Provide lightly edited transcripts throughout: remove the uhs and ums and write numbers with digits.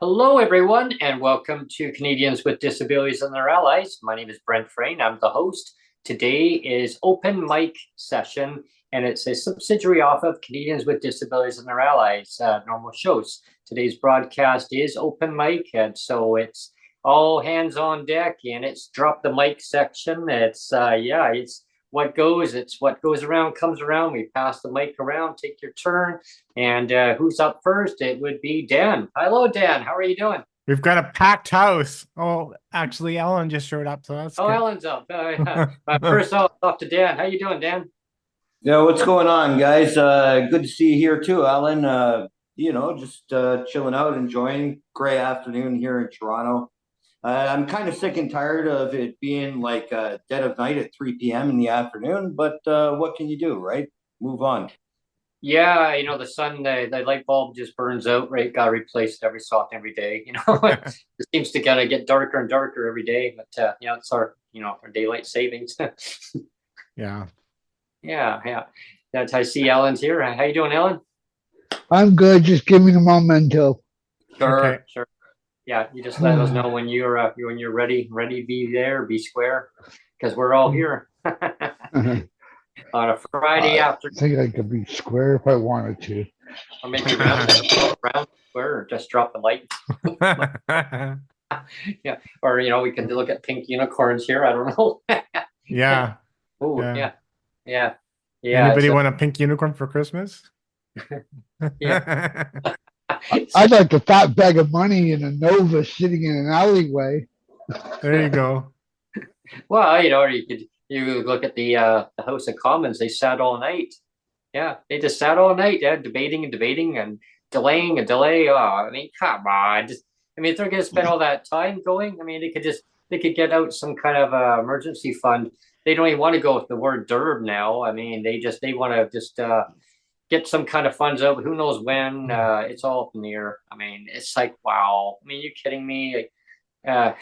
Hello, everyone, and welcome to Canadians with Disabilities and Their Allies. My name is Brent Frain. I'm the host. Today is open mic session, and it's a subsidiary off of Canadians with Disabilities and Their Allies normal shows. Today's broadcast is open mic, and so it's all hands on deck, and it's drop the mic section. It's what goes. It's what goes around comes around. We pass the mic around, take your turn. And who's up first? It would be Dan. Hello, Dan. How are you doing? We've got a packed house. Oh, actually, Ellen just showed up, so that's good. Ellen's up. First off to Dan. How you doing, Dan? Yeah, what's going on, guys? Good to see you here too, Alan. Just chilling out, enjoying gray afternoon here in Toronto. I'm kind of sick and tired of it being like dead of night at 3 p.m. in the afternoon, but what can you do, right? Move on. Yeah, the sun, the light bulb just burns out, right? Got replaced every day. It seems to get darker and darker every day, but it's our daylight savings. Yeah. Yeah. I see Ellen's here. How you doing, Ellen? I'm good. Just give me a memento. Sure. Yeah, you just let us know when you're ready to be there, be square, because we're all here on a Friday afternoon. I think I could be square if I wanted to. Or maybe round square, or just drop the light. Yeah, or we can look at pink unicorns here. I don't know. Yeah. Oh, yeah. Anybody want a pink unicorn for Christmas? Yeah. I'd like a fat bag of money in a Nova sitting in an alleyway. There you go. Well, or you look at the House of Commons. They sat all night. Yeah, they just sat all night, debating and delaying a delay. Oh, I mean, come on. If they're going to spend all that time going, they could get out some kind of emergency fund. They don't even want to go with the word DERB now. They want to just get some kind of funds out. Who knows when? It's all up in the air. It's like, wow. You kidding me? Yeah.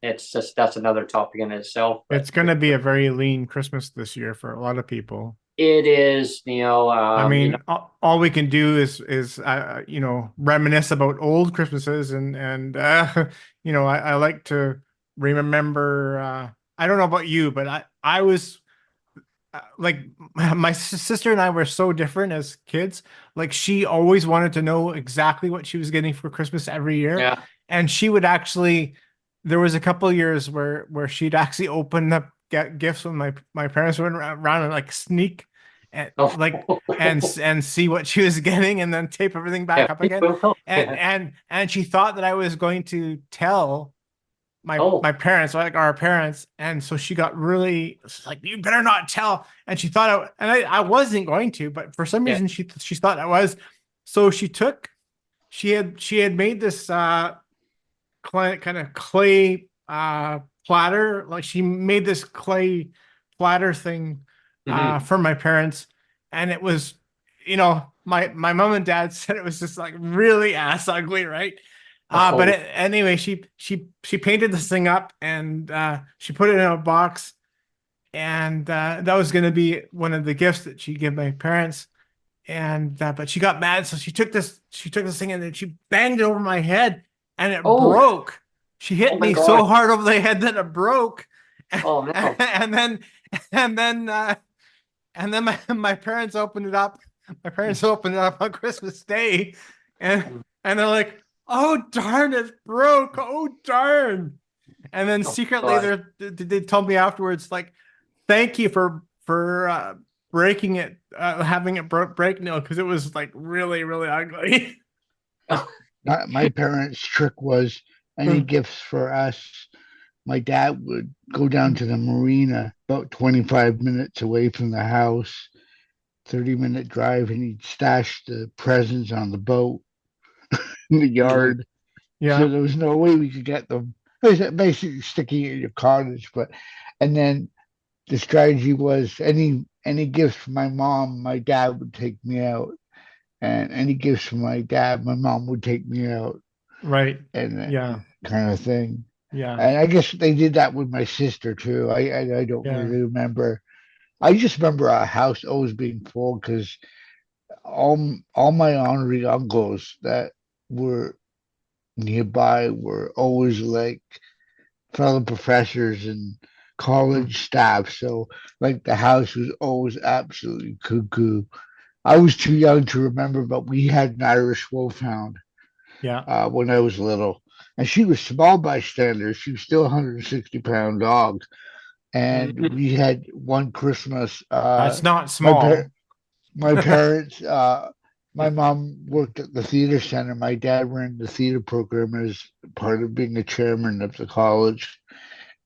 It's just, that's another topic in itself. It's going to be a very lean Christmas this year for a lot of people. It is, all we can do is reminisce about old Christmases and I like to remember. I don't know about you, but I was like, my sister and I were so different as kids. Like, she always wanted to know exactly what she was getting for Christmas every year, yeah. And she would actually. There was a couple of years where she'd actually open up gifts when my parents went around and like sneak and and see what she was getting and then tape everything back up again. And she thought that I was going to tell my parents, like our parents, and so she got really like, you better not tell. And she thought I wasn't going to, but for some reason she thought I was. So she had made this kind of clay platter. Like, she made this clay platter thing for my parents, and it was, my mom and dad said it was just like really ass ugly, right? But anyway, she painted this thing up and she put it in a box, and that was going to be one of the gifts that she gave my parents. And but she got mad, so she took this thing and then she banged it over my head. And it broke. She hit me so hard over the head that it broke. Oh no! and then my parents opened it up. My parents opened it up on Christmas Day, and they're like, "Oh darn, it broke! Oh darn!" And then secretly, they told me afterwards, like, "Thank you for breaking it, having it break no, because it was like really, really ugly. My parents' trick was any gifts for us. My dad would go down to the marina about 25 minutes away from the house, 30-minute drive, and he'd stash the presents on the boat in the yard. So Yeah. there was no way we could get them. Basically sticking it in your cottage, and then the strategy was any gifts from my mom, my dad would take me out, and any gifts from my dad, my mom would take me out, Right. and that Yeah. kind of thing. Yeah. And I guess they did that with my sister too. I don't Yeah. really remember. I just remember our house always being full because all my honorary uncles that were nearby were always like fellow professors and college staff. So like the house was always absolutely cuckoo. I was too young to remember, but we had an Irish Wolfhound Yeah. when I was little, and she was small by standards. She was still a 160-pound dog, and we had one Christmas. That's not My small. my parents. My mom worked at the theater center. My dad ran the theater program as part of being a chairman of the college.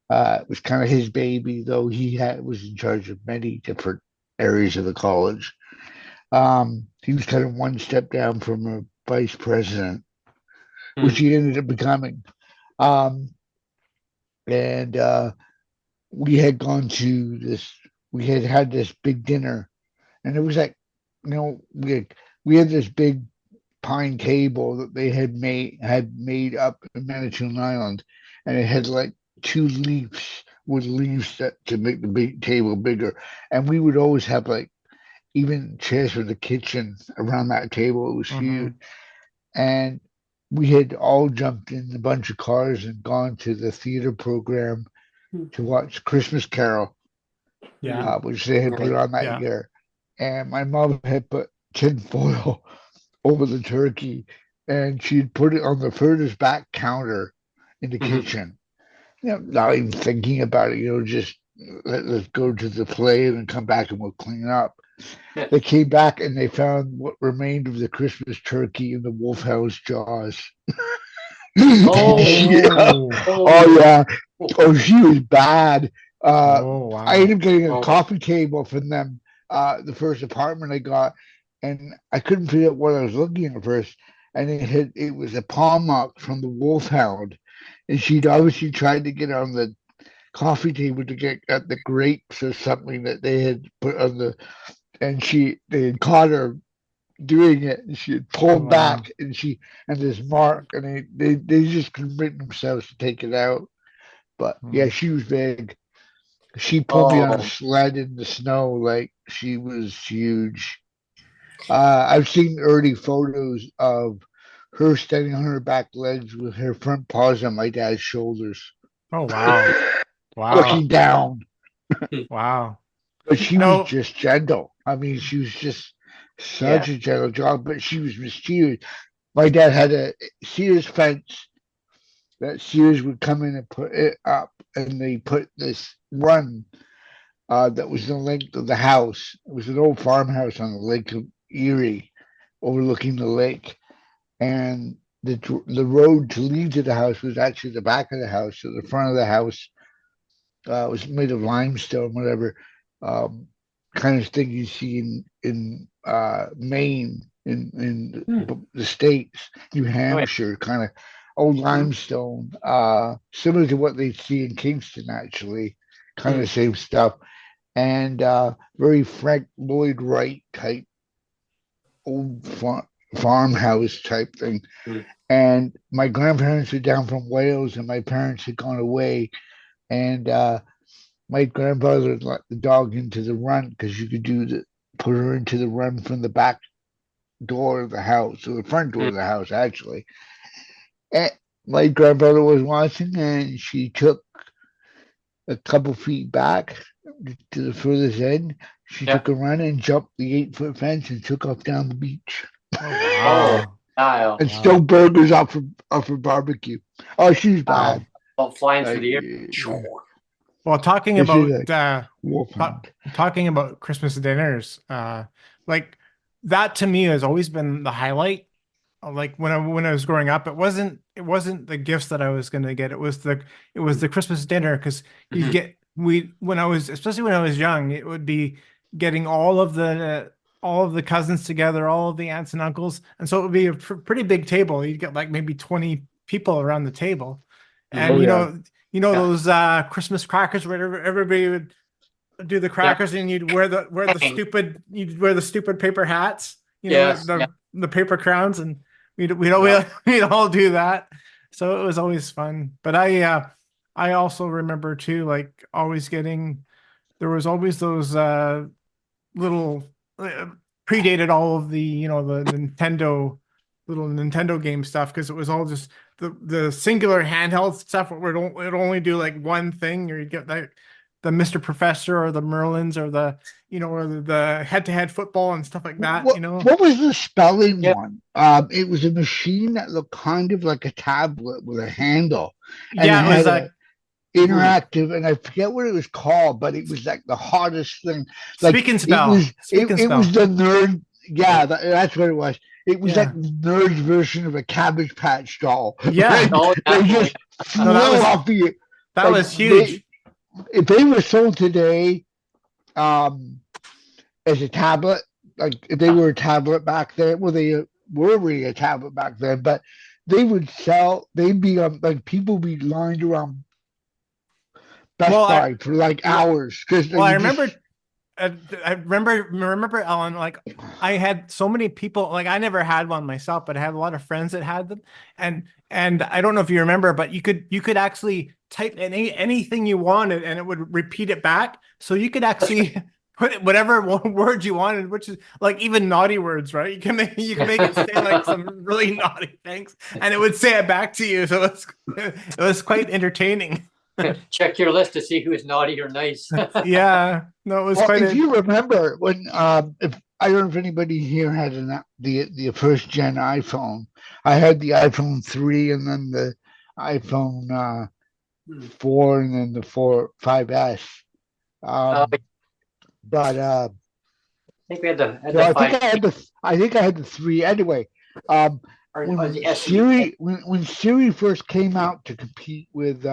It was kind of his baby, though was in charge of many different areas of the college. He was kind of one step down from a vice president, which he ended up becoming. Um, and we had gone to this, we had this big dinner, and it was like, we had this big pine table that they had made up in Manitoulin Island, and it had like two leaves with leaves to make the big table bigger. And we would always have like even chairs for the kitchen around that table. It was huge. And we had all jumped in a bunch of cars and gone to the theater program to watch Christmas Carol, Yeah. which they had put on that Yeah. year. And my mom had put tin foil over the turkey, and she'd put it on the furthest back counter in the kitchen. Not even thinking about it, just let's go to the play and come back and we'll clean up. They came back and they found what remained of the Christmas turkey in the wolfhound's jaws. Oh. Oh yeah. Oh, she was bad. Oh I ended wow. up getting a coffee table from them, the first apartment I got, and I couldn't figure out what I was looking at first. And it was a paw mark from the wolfhound, and she'd obviously tried to get on the coffee table to get at the grapes or something that they had put on and they had caught her doing it, and she had pulled Wow. back, and this mark, and they just couldn't bring themselves to take it out. But yeah, she was big. She pulled me on a sled in the snow like she was huge. I've seen early photos of her standing on her back legs with her front paws on my dad's shoulders, Oh wow. Wow. looking down. Wow. But she was No. just gentle. I mean, she was just such a gentle dog, but she was mischievous. My dad had a Sears fence that Sears would come in and put it up, and they put this run that was the length of the house. It was an old farmhouse on the Lake of Erie, overlooking the lake, and the road to lead to the house was actually the back of the house. So the front of the house was made of limestone, whatever um, kind of thing you see in Maine, in the states, New Hampshire, kind of old limestone, similar to what they see in Kingston, actually, kind of same stuff, and very Frank Lloyd Wright type old farmhouse type thing. And my grandparents were down from Wales, and my parents had gone away, and my grandfather let the dog into the run because you could put her into the run from the back door of the house, or the front door of the house, actually. And my grandfather was watching, and she took a couple feet back to the furthest end. She took a run and jumped the 8-foot fence and took off down the beach. Oh wow. And stole burgers off her barbecue. Oh, she was Wow. bad. Flying through Like, the air. Well, talking This is about a wolf ta- hunt. talking about Christmas dinners, like that to me has always been the highlight. Like when I was growing up, it wasn't the gifts that I was going to get. It was the Christmas dinner because you'd Mhm. get we when I was especially when I was young, it would be getting all of the cousins together, all of the aunts and uncles, and so it would be a pretty big table. You'd get like maybe 20 people around the table, and Oh you yeah. know you know Yeah. those Christmas crackers where everybody would do the Yeah. crackers and you'd wear the stupid paper hats, Yes. Yeah. the paper crowns, and we'd all Yeah. we'd all do that. So it was always fun. But I also remember too, like always getting there was always those little predated all of the the little Nintendo game stuff because it was all just the singular handheld stuff where it only do like one thing, or you get like the Mr. Professor or the Merlins or the head-to-head football and stuff like that, What was the spelling Yeah. one? It was a machine that looked kind of like a tablet with a handle, and it Yeah, it was had like a interactive, and I forget what it was called, but it was like the hottest thing. Like it Speak and Spell. was the nerd. Yeah, that's what it was. It was like Yeah. the nerd version of a Cabbage Patch doll. Yeah. Right? Oh, They definitely. just No, flew off the that like was huge. if they were sold today, um, as a tablet, like if they were a tablet back then, well, they were really a tablet back then, but they would sell. They'd be like people be lined around Well, Best Buy for like hours because they well, I would just. remember I remember Ellen, like I had so many people, like I never had one myself, but I had a lot of friends that had them. And I don't know if you remember, but you could actually type anything you wanted and it would repeat it back. So you could actually put whatever word you wanted, which is like even naughty words, right? You can make it say like some really naughty things and it would say it back to you. So it was quite entertaining. Check your list to see who is naughty or nice. Yeah, no, it was Well, quite if a you remember when, if I don't know if anybody here had the first gen iPhone. I had the iPhone 3 and then the iPhone Hmm. 4 and then the 5S. I But think we had so the five I think I had the 3 anyway. Um, or when the SE. Siri first came out to compete with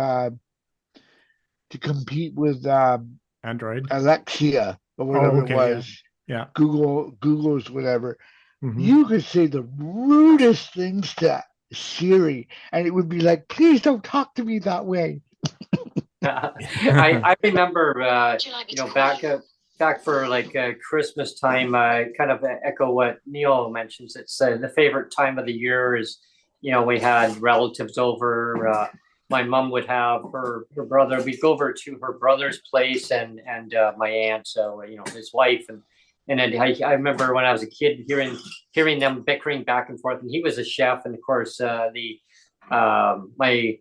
Android. Alexia or Oh, whatever it okay, yeah, was, yeah. Google's whatever, Hmm. you could say the rudest things to Siri, and it would be like, please don't talk to me that way. I remember back for like Christmas time. Kind of echo what Neil mentions. It's the favorite time of the year is we had relatives over. My mom would have her brother. We'd go over to her brother's place and my aunt, so his wife and then I remember when I was a kid hearing them bickering back and forth. And he was a chef, and of course the my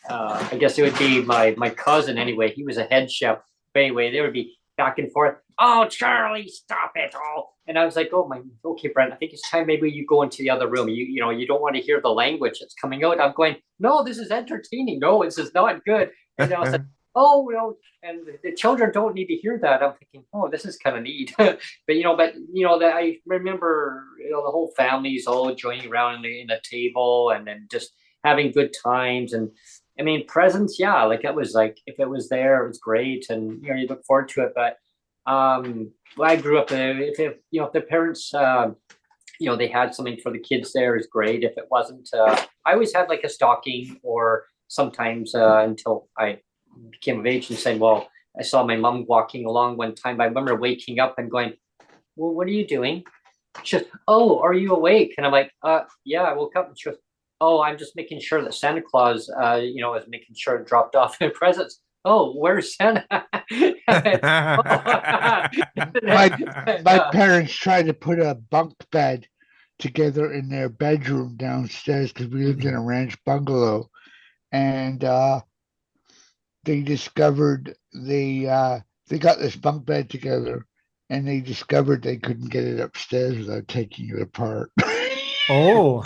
I guess it would be my cousin anyway. He was a head chef. But anyway, they would be back and forth. Oh, Charlie, stop it! Oh, and I was like, oh my, okay, Brent. I think it's time maybe you go into the other room. You don't want to hear the language that's coming out. I'm going, no, this is entertaining. No, this is not good. And I was like, oh no, and the children don't need to hear that. I'm thinking, oh, this is kind of neat. but that I remember, the whole family's all joining around in a table and then just having good times. And I mean, presents, yeah, like it was like if it was there, it was great, and you look forward to it. But well, I grew up, if the parents, they had something for the kids there is great. If it wasn't, I always had like a stocking, or sometimes until I became of age and saying, well, I saw my mom walking along one time. I remember waking up and going, well, what are you doing? She goes, oh, are you awake? And I'm like, yeah, I woke up. And she goes, oh, I'm just making sure that Santa Claus, is making sure it dropped off the presents. Oh, where's Santa? My parents tried to put a bunk bed together in their bedroom downstairs because we lived in a ranch bungalow, and they discovered they got this bunk bed together, and they discovered they couldn't get it upstairs without taking it apart. Oh.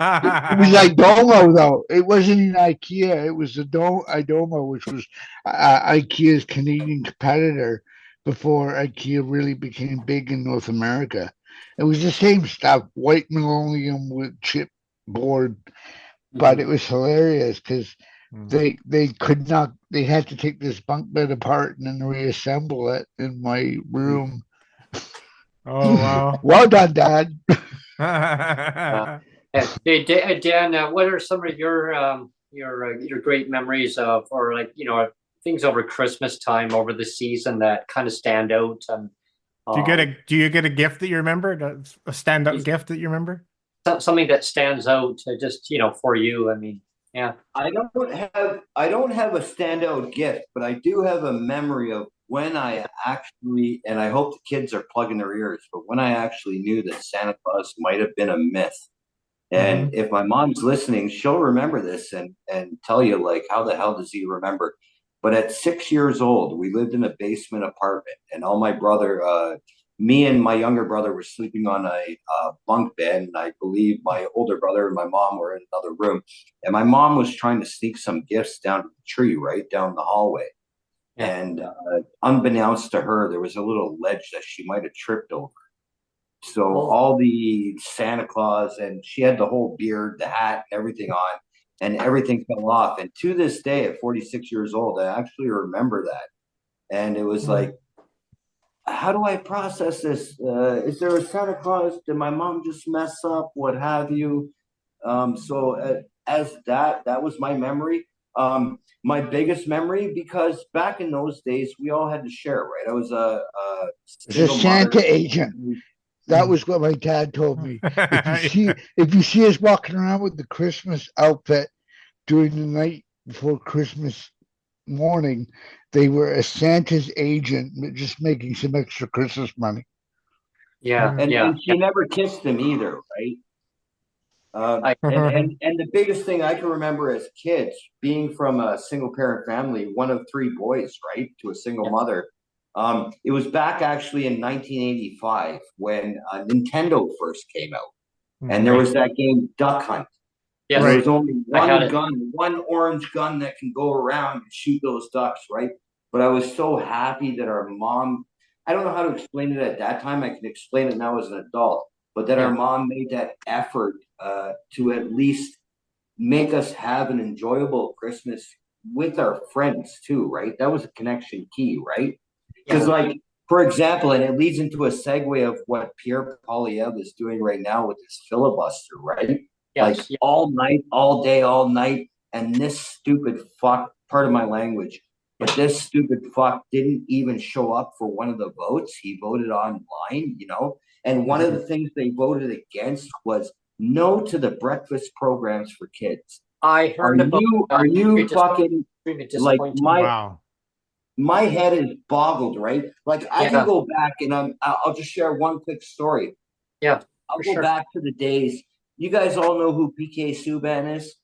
It was Idomo though. It wasn't in IKEA. It was Idomo, which was IKEA's Canadian competitor before IKEA really became big in North America. It was the same stuff, white linoleum with chipboard, but it was hilarious because they could not. They had to take this bunk bed apart and then reassemble it in my room. Oh wow. Well done, Dad. Hey, Dan, what are some of your great memories of, or like, things over Christmas time, over the season that kind of stand out? And Do you get a gift that you remember? A stand-up is gift that you remember? something that stands out, just for you? I mean, yeah. I don't have a standout gift, but I do have a memory of when I actually, and I hope the kids are plugging their ears, but when I actually knew that Santa Claus might have been a myth. And Mhm. if my mom's listening, she'll remember this and tell you like, how the hell does he remember? But at 6 years old, we lived in a basement apartment, and all my brother, me and my younger brother were sleeping on a bunk bed, and I believe my older brother and my mom were in another room. And my mom was trying to sneak some gifts down to the tree, right down the hallway. Yeah. And unbeknownst to her, there was a little ledge that she might have tripped over. So Oh, all the Santa Claus, and she had the whole beard, the hat, everything on, and everything fell off. And to this day, at 46 years old, I actually remember that. And it was like, how do I process this? Is there a Santa Claus? Did my mom just mess up? What have you? As that was my memory. My biggest memory, because back in those days, we all had to share, right? I was a It's a single mother. Santa agent. That was what my dad told me. If you see us walking around with the Christmas outfit during the night before Christmas morning, they were a Santa's agent, just making some extra Christmas money. yeah, and yeah, and she never kissed him either, right? I, And the biggest thing I can remember as kids, being from a single parent family, one of three boys, right, to a single yeah. mother. It was back actually in 1985 when Nintendo first came out, and there Right. was that game Duck Hunt, and there Yes, was only I had one it. gun, one orange gun that can go around and shoot those ducks, right? But I was so happy that our mom, I don't know how to explain it at that time. I can explain it now as an adult, but that our Yeah, mom made that effort to at least make us have an enjoyable Christmas with our friends too, right? That was a connection key, right? Because, yeah, like, for example, and it leads into a segue of what Pierre Polyev is doing right now with his filibuster, right? Like yes, yeah, all night, all day, all night, and this stupid fuck, part of my language, but yeah, this stupid fuck didn't even show up for one of the votes. He voted online. And one of the things they voted against was no to the breakfast programs for kids. I Are heard about you are very you fucking extremely like disappointing. Wow. my head is boggled, right? Like I can Yeah, go back and I'll just share one quick story. yeah, I'll for go sure. back to the days. You guys all know who PK Subban is?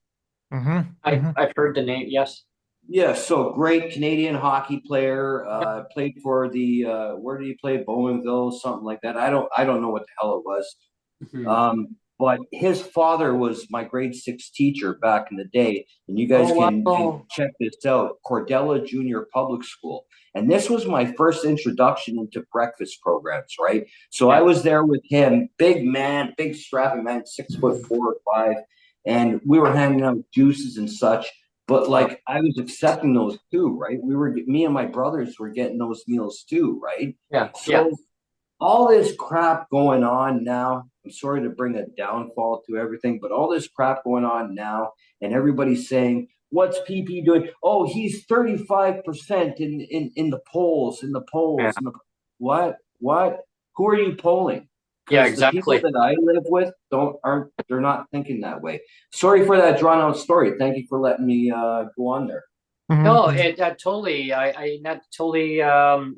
I've heard the name. Yes. Yeah, so great Canadian hockey player. Played for the where did he play? Bowmanville, something like that. I don't know what the hell it was. Mhm. But his father was my grade 6 teacher back in the day, and you guys Oh can wow. check this out. Cordella Junior Public School, and this was my first introduction into breakfast programs. Right, so I Yeah. was there with him, big man, big strapping man, 6'4" or 5", and we were handing out juices and such. But Wow. like I was accepting those too, right? Me and my brothers were getting those meals too, right? Yeah. Yeah. So all this crap going on now. I'm sorry to bring a downfall to everything, but all this crap going on now, and everybody's saying, "What's PP doing? Oh, he's 35% in the polls, in the Yeah. polls, in the what? What? Who are you polling? Yeah. Because the people Exactly. that I live with they're not thinking that way. Sorry for that drawn out story. Thank you for letting me go on there. No, it that totally. That totally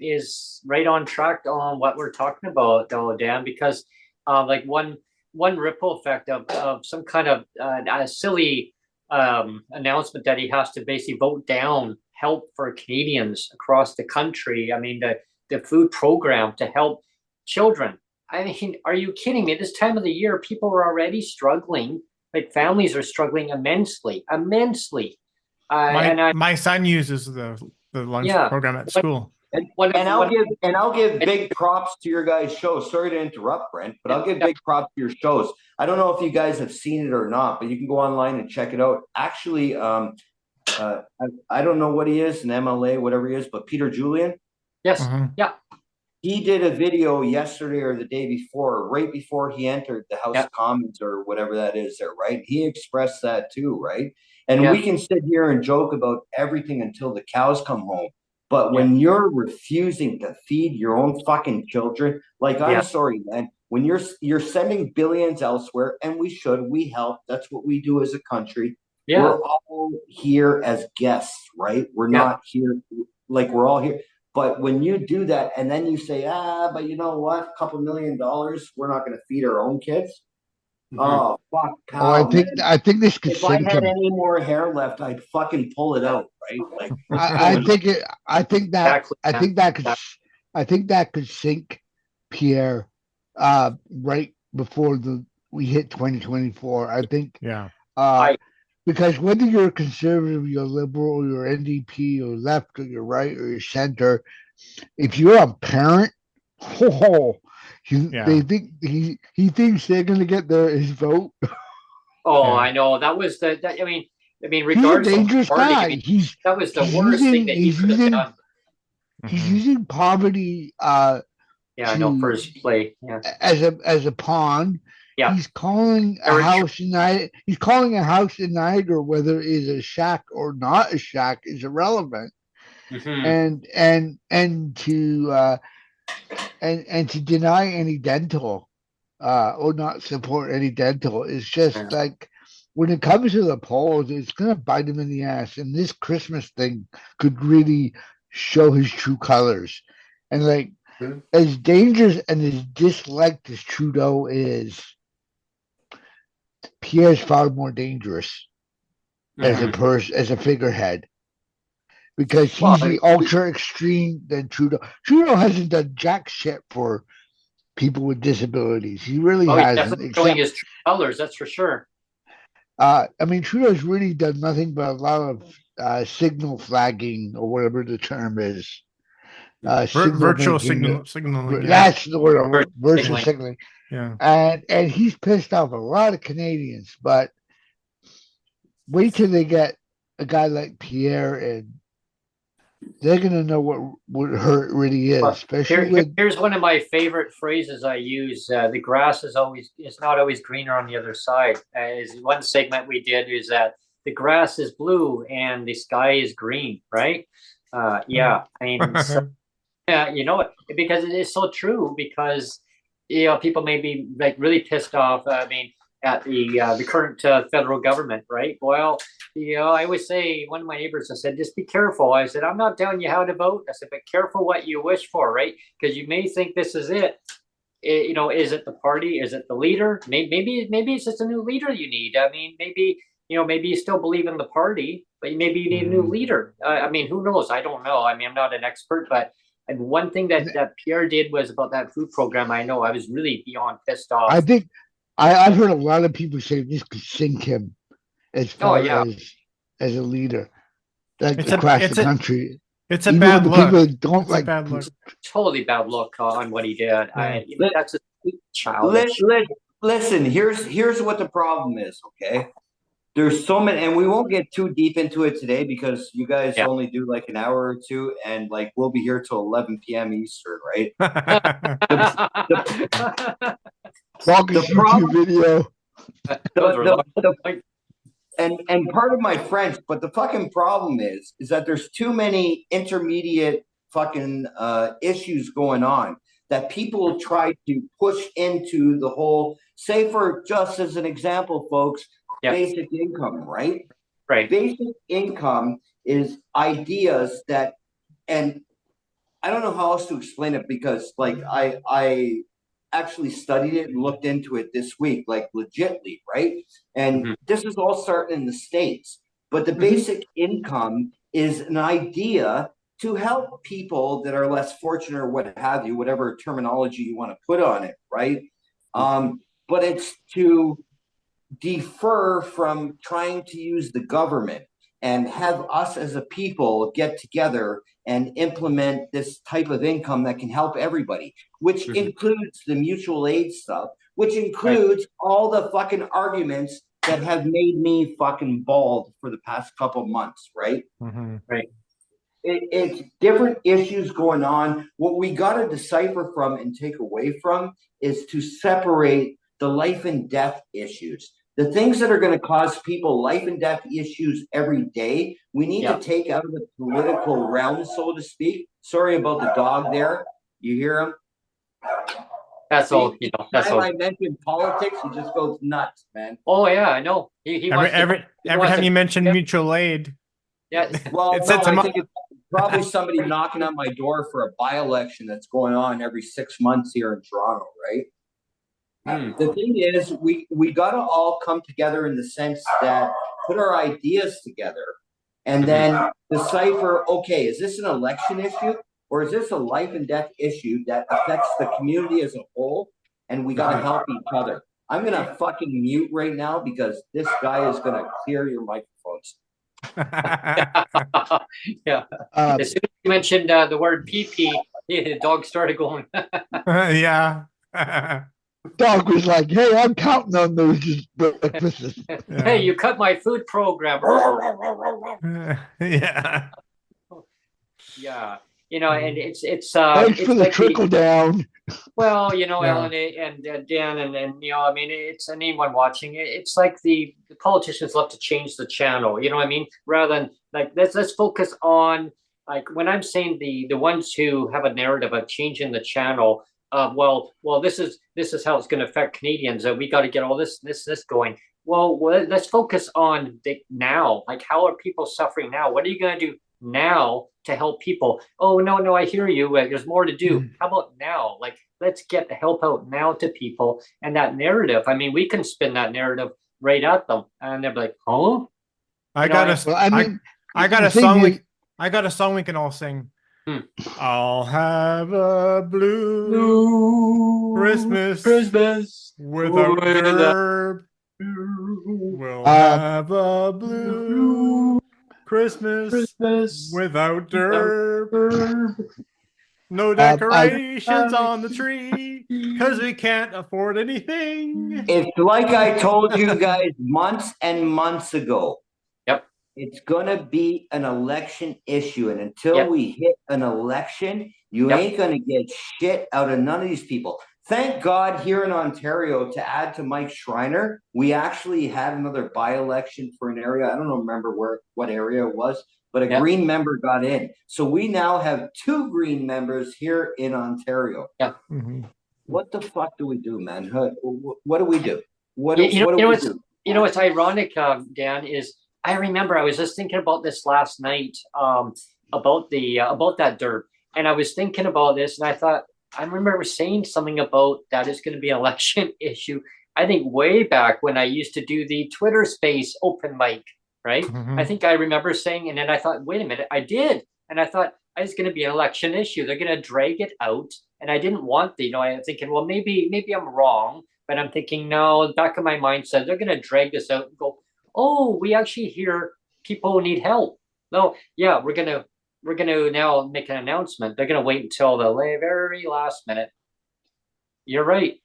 is right on track on what we're talking about, though, Dan. Because like one ripple effect of some kind of a silly announcement that he has to basically vote down help for Canadians across the country. I mean, the food program to help children I mean, are you kidding me? This time of the year, people are already struggling. Like families are struggling immensely, immensely. My And I, my son uses the lunch yeah, program at one, school. one of, one, I'll give big props to your guys' show. Sorry to interrupt, Brent, but I'll give big props to your shows. I don't know if you guys have seen it or not, but you can go online and check it out. Actually, I don't know what he is, an MLA, whatever he is, but Peter Julian, yes, Mhm. yeah, he did a video yesterday or the day before, right before he entered the House yeah, of Commons or whatever that is there, right? He expressed that too, right? And yeah, we can sit here and joke about everything until the cows come home. But yeah, when you're refusing to feed your own fucking children, like I'm yeah, sorry, man, when you're sending billions elsewhere, and we help. That's what we do as a country. yeah, We're all here as guests, right? We're yeah. not here like we're all here. But when you do that and then you say, but you know what? A couple $1 million, we're not going to feed our own kids. Mhm. Oh, fuck, Oh, pal, man. I think this could If I sink had him. any more hair left, I'd fucking pull it out, right? Like, I think it. Exactly, man. I think that could sink Pierre. Right before we hit 2024. I think. Yeah. Uh, I, because whether you're conservative, you're liberal, or you're NDP, or left, or you're right, or you're center, if you're a parent, oh, they Yeah. think he thinks they're gonna get his vote. oh, Yeah. I know I mean, He's a regardless of dangerous party, I guy. mean, that was the He's worst thing using that he could have done. he's Mhm. using poverty Yeah, I know for to his play. Yeah, as a pawn. yeah, He's calling a house in Niagara, whether it is a shack or not a shack, is irrelevant. hmm And to deny any dental or not support any dental is just yeah. like when it comes to the polls, it's gonna bite him in the ass. And this Christmas thing could really show his true colors. And like Mhm. as dangerous and as disliked as Trudeau is, Pierre's far more dangerous as Mhm. as a figurehead because Well, he's the ultra extreme than Trudeau. Trudeau hasn't done jack shit for people with disabilities. He really he's hasn't, definitely showing except his true colors. That's for sure. I mean, Trudeau's really done nothing but a lot of signal flagging or whatever the term is. Signal Virtual making. signaling. Yeah. That's the word. First Virtual signaling. signaling, Yeah. and he's pissed off a lot of Canadians. But wait till they get a guy like Pierre, and they're gonna know what hurt really is, Well, especially with. here's one of my favorite phrases I use. The grass is not always greener on the other side. Is one segment we did is that the grass is blue and the sky is green, right? Yeah, I mean, so, yeah, you know, because it is so true. Because people may be like really pissed off. I mean, at the current federal government, right? Well, I always say one of my neighbors. I said, just be careful. I said, I'm not telling you how to vote. I said, but careful what you wish for, right? Because you may think this is it. Is it the party? Is it the leader? Maybe it's just a new leader you need. I mean, maybe you still believe in the party, but maybe you need a new Mhm. leader. I mean, who knows? I don't know. I mean, I'm not an expert, but and one thing that Pierre did was about that food program. I know I was really beyond pissed I off. think I've heard a lot of people say this could sink him as Oh far yeah, as a leader, like It's a across the it's a country. it's a Even with bad the people look. that don't It's a like. bad look. totally bad look on what he did. Yeah. That's just let, childish. let, listen, here's what the problem is, okay? There's so many, and we won't get too deep into it today because you guys Yeah. only do like an hour or two, and like we'll be here till 11 p.m. Eastern, right? Walker's The YouTube problem, video. Those were long. and part of my French, but the fucking problem is that there's too many intermediate fucking issues going on that people try to push into the whole. Say for just as an example, folks, Yeah. basic income, right? Right. Basic income is ideas that, and I don't know how else to explain it because like I actually studied it and looked into it this week, like legitly, right? And Mhm. this is all starting in the States. But the Mhm. basic income is an idea to help people that are less fortunate or what have you, whatever terminology you want to put on it, right? But it's to defer from trying to use the government and have us as a people get together and implement this type of income that can help everybody, which includes the mutual aid stuff, which includes all the fucking arguments that have made me fucking bald for the past couple months, right? Right. It's different issues going on. What we got to decipher from and take away from is to separate the life and death issues. The things that are going to cause people life and death issues every day, we need to take out of the political realm, so to speak. Sorry about the dog there. You hear him? That's all, you know. That's all. I mentioned politics, he just goes nuts, man. Oh yeah, I know. He every time you mention mutual aid. Yeah. Well, It no, sets him I up. think it's probably somebody knocking on my door for a by-election that's going on every 6 months here in Toronto, right? The thing is, we got to all come together in the sense that put our ideas together and then decipher, okay, is this an election issue or is this a life and death issue that affects the community as a whole? And we got to help each other. I'm going to fucking mute right now because this guy is going to clear your microphones. Yeah. As soon as you mentioned the word PP, the dog started going. Yeah. Dog was like, "Hey, I'm counting on those breakfasts." Hey, you cut my food program. Yeah. Yeah. You know, and it's Thanks it's for the like trickle down. well, you know, Yeah. Ellen and Dan and you know, I mean, it's anyone watching it. It's like the politicians love to change the channel. You know what I mean? Rather than like let's focus on like when I'm saying the ones who have a narrative of changing the channel. Well, this is how it's going to affect Canadians. We got to get all this going. Well, let's focus on the now. Like, how are people suffering now? What are you going to do now to help people? Oh, no, I hear you. There's more to do. How about now? Like, let's get the help out now to people. And that narrative, I mean, we can spin that narrative right at them. And they're like, huh? I got a song we can all sing. I'll have a blue Christmas without derb. We'll have a blue Christmas without derb. No decorations on the tree because we can't afford anything. It's like I told you guys months and months ago. It's going to be an election issue. And until we hit an election, you ain't going to get shit out of none of these people. Thank God here in Ontario, to add to Mike Schreiner, we actually had another by-election for an area. I don't remember what area it was, but a Green member got in. So we now have 2 Green members here in Ontario. What the fuck do we do, man? What do we do? What do we do? You know what's ironic, Dan, is I remember I was just thinking about this last night, about that dirt, and I was thinking about this, and I thought I remember saying something about that is going to be an election issue. I think way back when I used to do the Twitter Space open mic, right? I think I remember saying, and then I thought, wait a minute, I did, and I thought it's going to be an election issue. They're going to drag it out, and I didn't want the, you know, I'm thinking, well, maybe I'm wrong, but I'm thinking, no, the back of my mind said they're going to drag this out and go, oh, we actually hear people need help. No, yeah, we're gonna now make an announcement. They're gonna wait until the very last minute. You're right.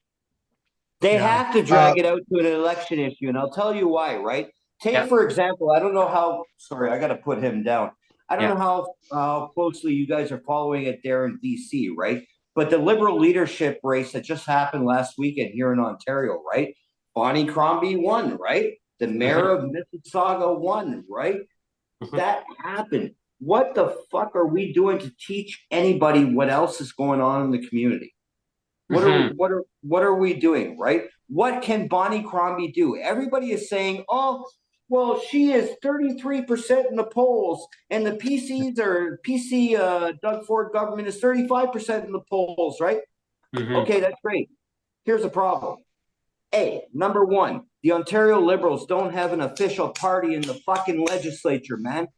They have to drag it out to an election issue, and I'll tell you why, right? Take, for example, I don't know how, sorry, I got to put him down. I don't know how closely you guys are following it there in DC, right? But the Liberal leadership race that just happened last weekend here in Ontario, right? Bonnie Crombie won, right? The mayor of Mississauga won, right? That happened. What the fuck are we doing to teach anybody what else is going on in the community? What are we doing, right? What can Bonnie Crombie do? Everybody is saying, oh, well, she is 33% in the polls, and the PC Doug Ford government is 35% in the polls, right? Okay, that's great. Here's the problem. Number one, the Ontario Liberals don't have an official party in the fucking legislature, man.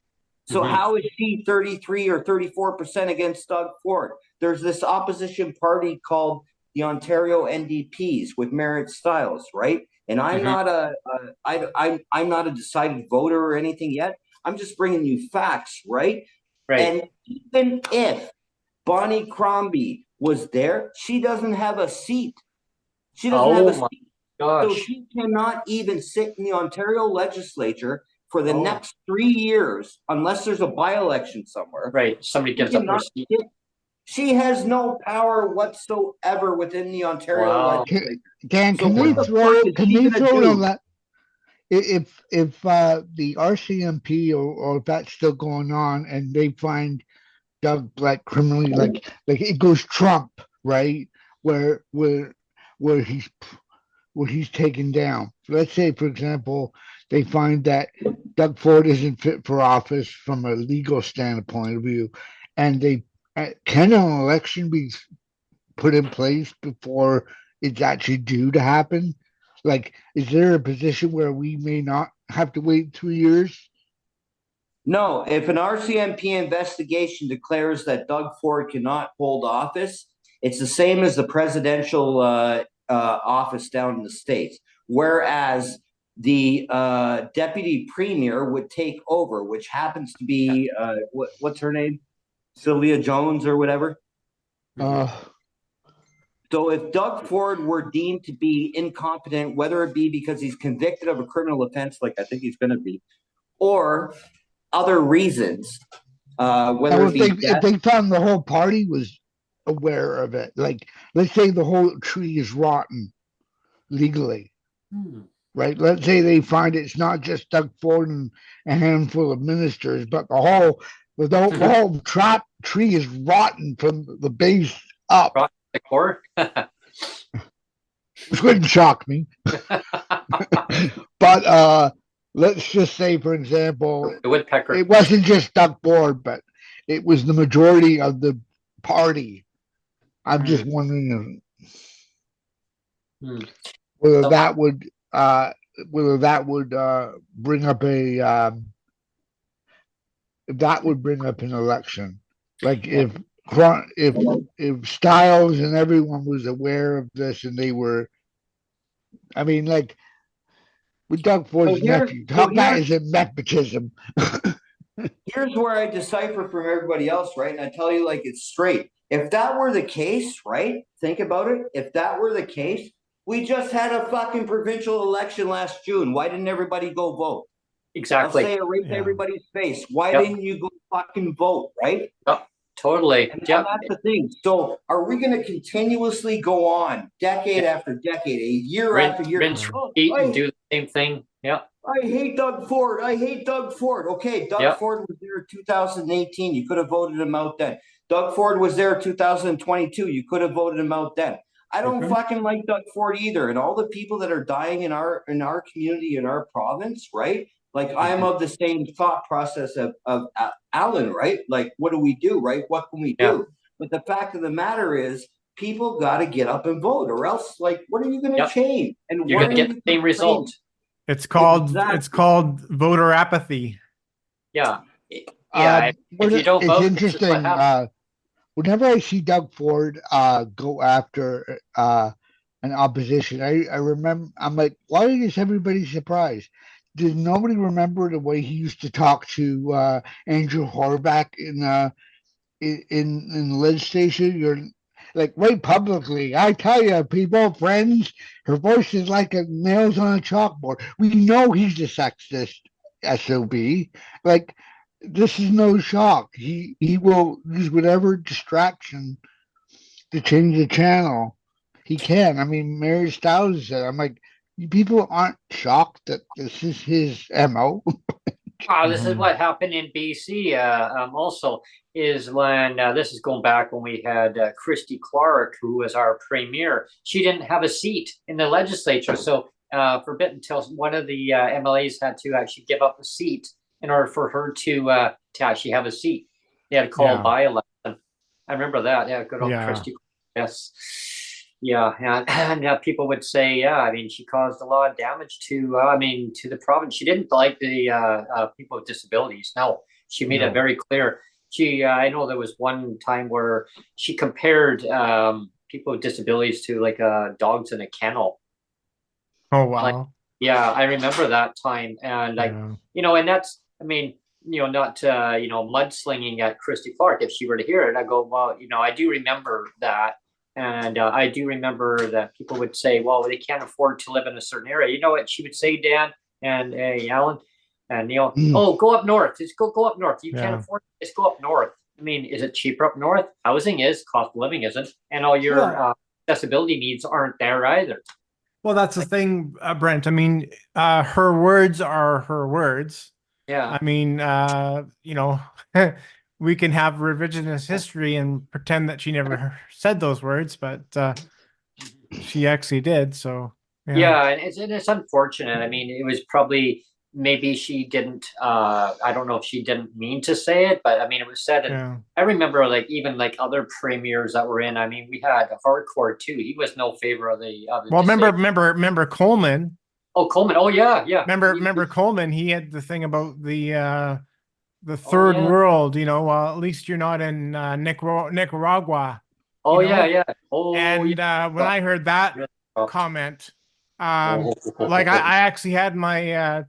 So how is she 33 or 34% against Doug Ford? There's this opposition party called the Ontario NDPs with Merritt Stiles, right? And I'm not I'm not a decided voter or anything yet. I'm just bringing you facts, right? Right. And even if Bonnie Crombie was there, she doesn't have a seat. She doesn't have a seat. So Gosh. she cannot even sit in the Ontario legislature for the next 3 years unless there's a by-election somewhere. Right. Somebody gives up their seat. She has no power whatsoever within the Ontario legislature. Dan, So can they throw that if the RCMP or if that's still going on and they find Doug like criminally like it goes Trump, right? Where he's taken down. Let's say, for example, they find that Doug Ford isn't fit for office from a legal standpoint of view, and they can an election be put in place before it's actually due to happen? Like, is there a position where we may not have to wait 2 years? No, if an RCMP investigation declares that Doug Ford cannot hold office, it's the same as the presidential office down in the States. Whereas the deputy premier would take over, which happens to be what's her name? Sylvia Jones or whatever. So if Doug Ford were deemed to be incompetent, whether it be because he's convicted of a criminal offense, like I think he's going to be, or other reasons, whether it be if they found the whole party was aware of it, like let's say the whole tree is rotten legally, right? Let's say they find it's not just Doug Ford and a handful of ministers, but the whole tree is rotten from the base up. Rotten the core. Which wouldn't shock me. But let's just say, for example, the woodpecker. It wasn't just Doug Ford, but it was the majority of the party. I'm just wondering whether that would bring up an election. Like if Stiles and everyone was aware of this and they were, I mean, like with Doug Ford's nephew, how bad is it nepotism? Here's where I decipher from everybody else, right? And I tell you like it's straight. If that were the case, right? Think about it. If that were the case, we just had a fucking provincial election last June. Why didn't everybody go vote? Exactly. I'll say it right to everybody's face. Why didn't you go fucking vote, right? Totally. And that's the thing. So are we going to continuously go on decade after decade, a year after year? And do the same thing. Yeah. I hate Doug Ford. I hate Doug Ford. Okay, Doug Ford was there in 2018. You could have voted him out then. Doug Ford was there in 2022. You could have voted him out then. I don't fucking like Doug Ford either. And all the people that are dying in our community, in our province, right? Like I'm of the same thought process of Alan, right? Like, what do we do, right? What can we do? But the fact of the matter is, people got to get up and vote, or else, like, what are you going to change? And you're going to get the same result. It's called voter apathy. Yeah. Yeah. If you don't vote, it's interesting. Whenever I see Doug Ford go after an opposition, I remember I'm like, why is everybody surprised? Did nobody remember the way he used to talk to Andrew Horvath in the legislature? You're like right publicly. I tell you, people, friends, her voice is like a nails on a chalkboard. We know he's a sexist SOB. Like this is no shock. He will use whatever distraction to change the channel he can. I mean, Mary Stiles said, I'm like, people aren't shocked that this is his MO. This is what happened in BC also is when this is going back when we had Christy Clark, who was our premier. She didn't have a seat in the legislature. So for a bit until one of the MLAs had to actually give up a seat in order for her to actually have a seat. They had to call a by-election. I remember that. Yeah, good old Christy. Yes. Yeah, and people would say, I mean, she caused a lot of damage to the province. She didn't like the people with disabilities. Now, she made No. it very clear. I know there was one time where she compared people with disabilities to like dogs in a kennel. Oh Like, wow. yeah, I remember that time, and like, Yeah. and that's, I mean, not mudslinging at Christy Clark. If she were to hear it, I go, well, I do remember that, and I do remember that people would say, well, they can't afford to live in a certain area. You know what she would say, Dan and Alan and Neil? Mm. Oh, go up north. Just go up north. You can't Yeah. afford it. Just go up north. I mean, is it cheaper up north? Housing is, cost of living isn't, and all your Well, accessibility needs aren't there either. well, that's the thing, Brent. I mean, her words are her words. Yeah. I mean, we can have revisionist history and pretend that she never said those words, but she actually did. So, yeah. Yeah, and it's unfortunate. I mean, it was probably, maybe she didn't. I don't know if she didn't mean to say it, but I mean, it was said. And Yeah. I remember, like, even like other premiers that were in. I mean, we had Hardcore too. He was no favor of the Well, disabled. remember Coleman. Oh, Coleman. Oh yeah, yeah. Remember Coleman. He had the thing about the Oh, third yeah. world. Well, at least you're not in Nicaragua. Oh you know? yeah, yeah. Oh And yeah. when I heard that Oh, comment, oh. like I actually had my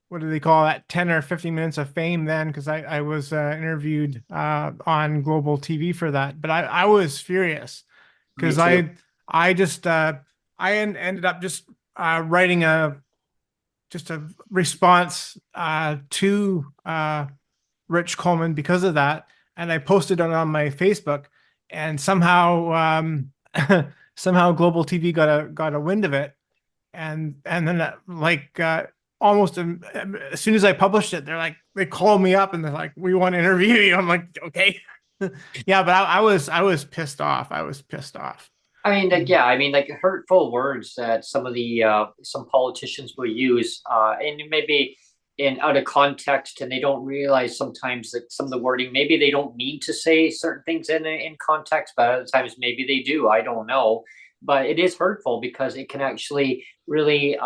what do they call that, 10 or 15 minutes of fame then, because I was interviewed on global TV for that. But I was furious because Me too. I just ended up just writing a response to Rich Coleman because of that, and I posted it on my Facebook, and somehow somehow global TV got a wind of it, and then almost as soon as I published it, they called me up and they're like, we want to interview you. I'm like, okay. Yeah, but I was pissed off. I was pissed off. I mean, like, yeah, I mean, like, hurtful words that some of the some politicians will use, and maybe in out of context, and they don't realize sometimes that some of the wording, maybe they don't mean to say certain things in context, but other times maybe they do. I don't know, but it is hurtful because it can actually really,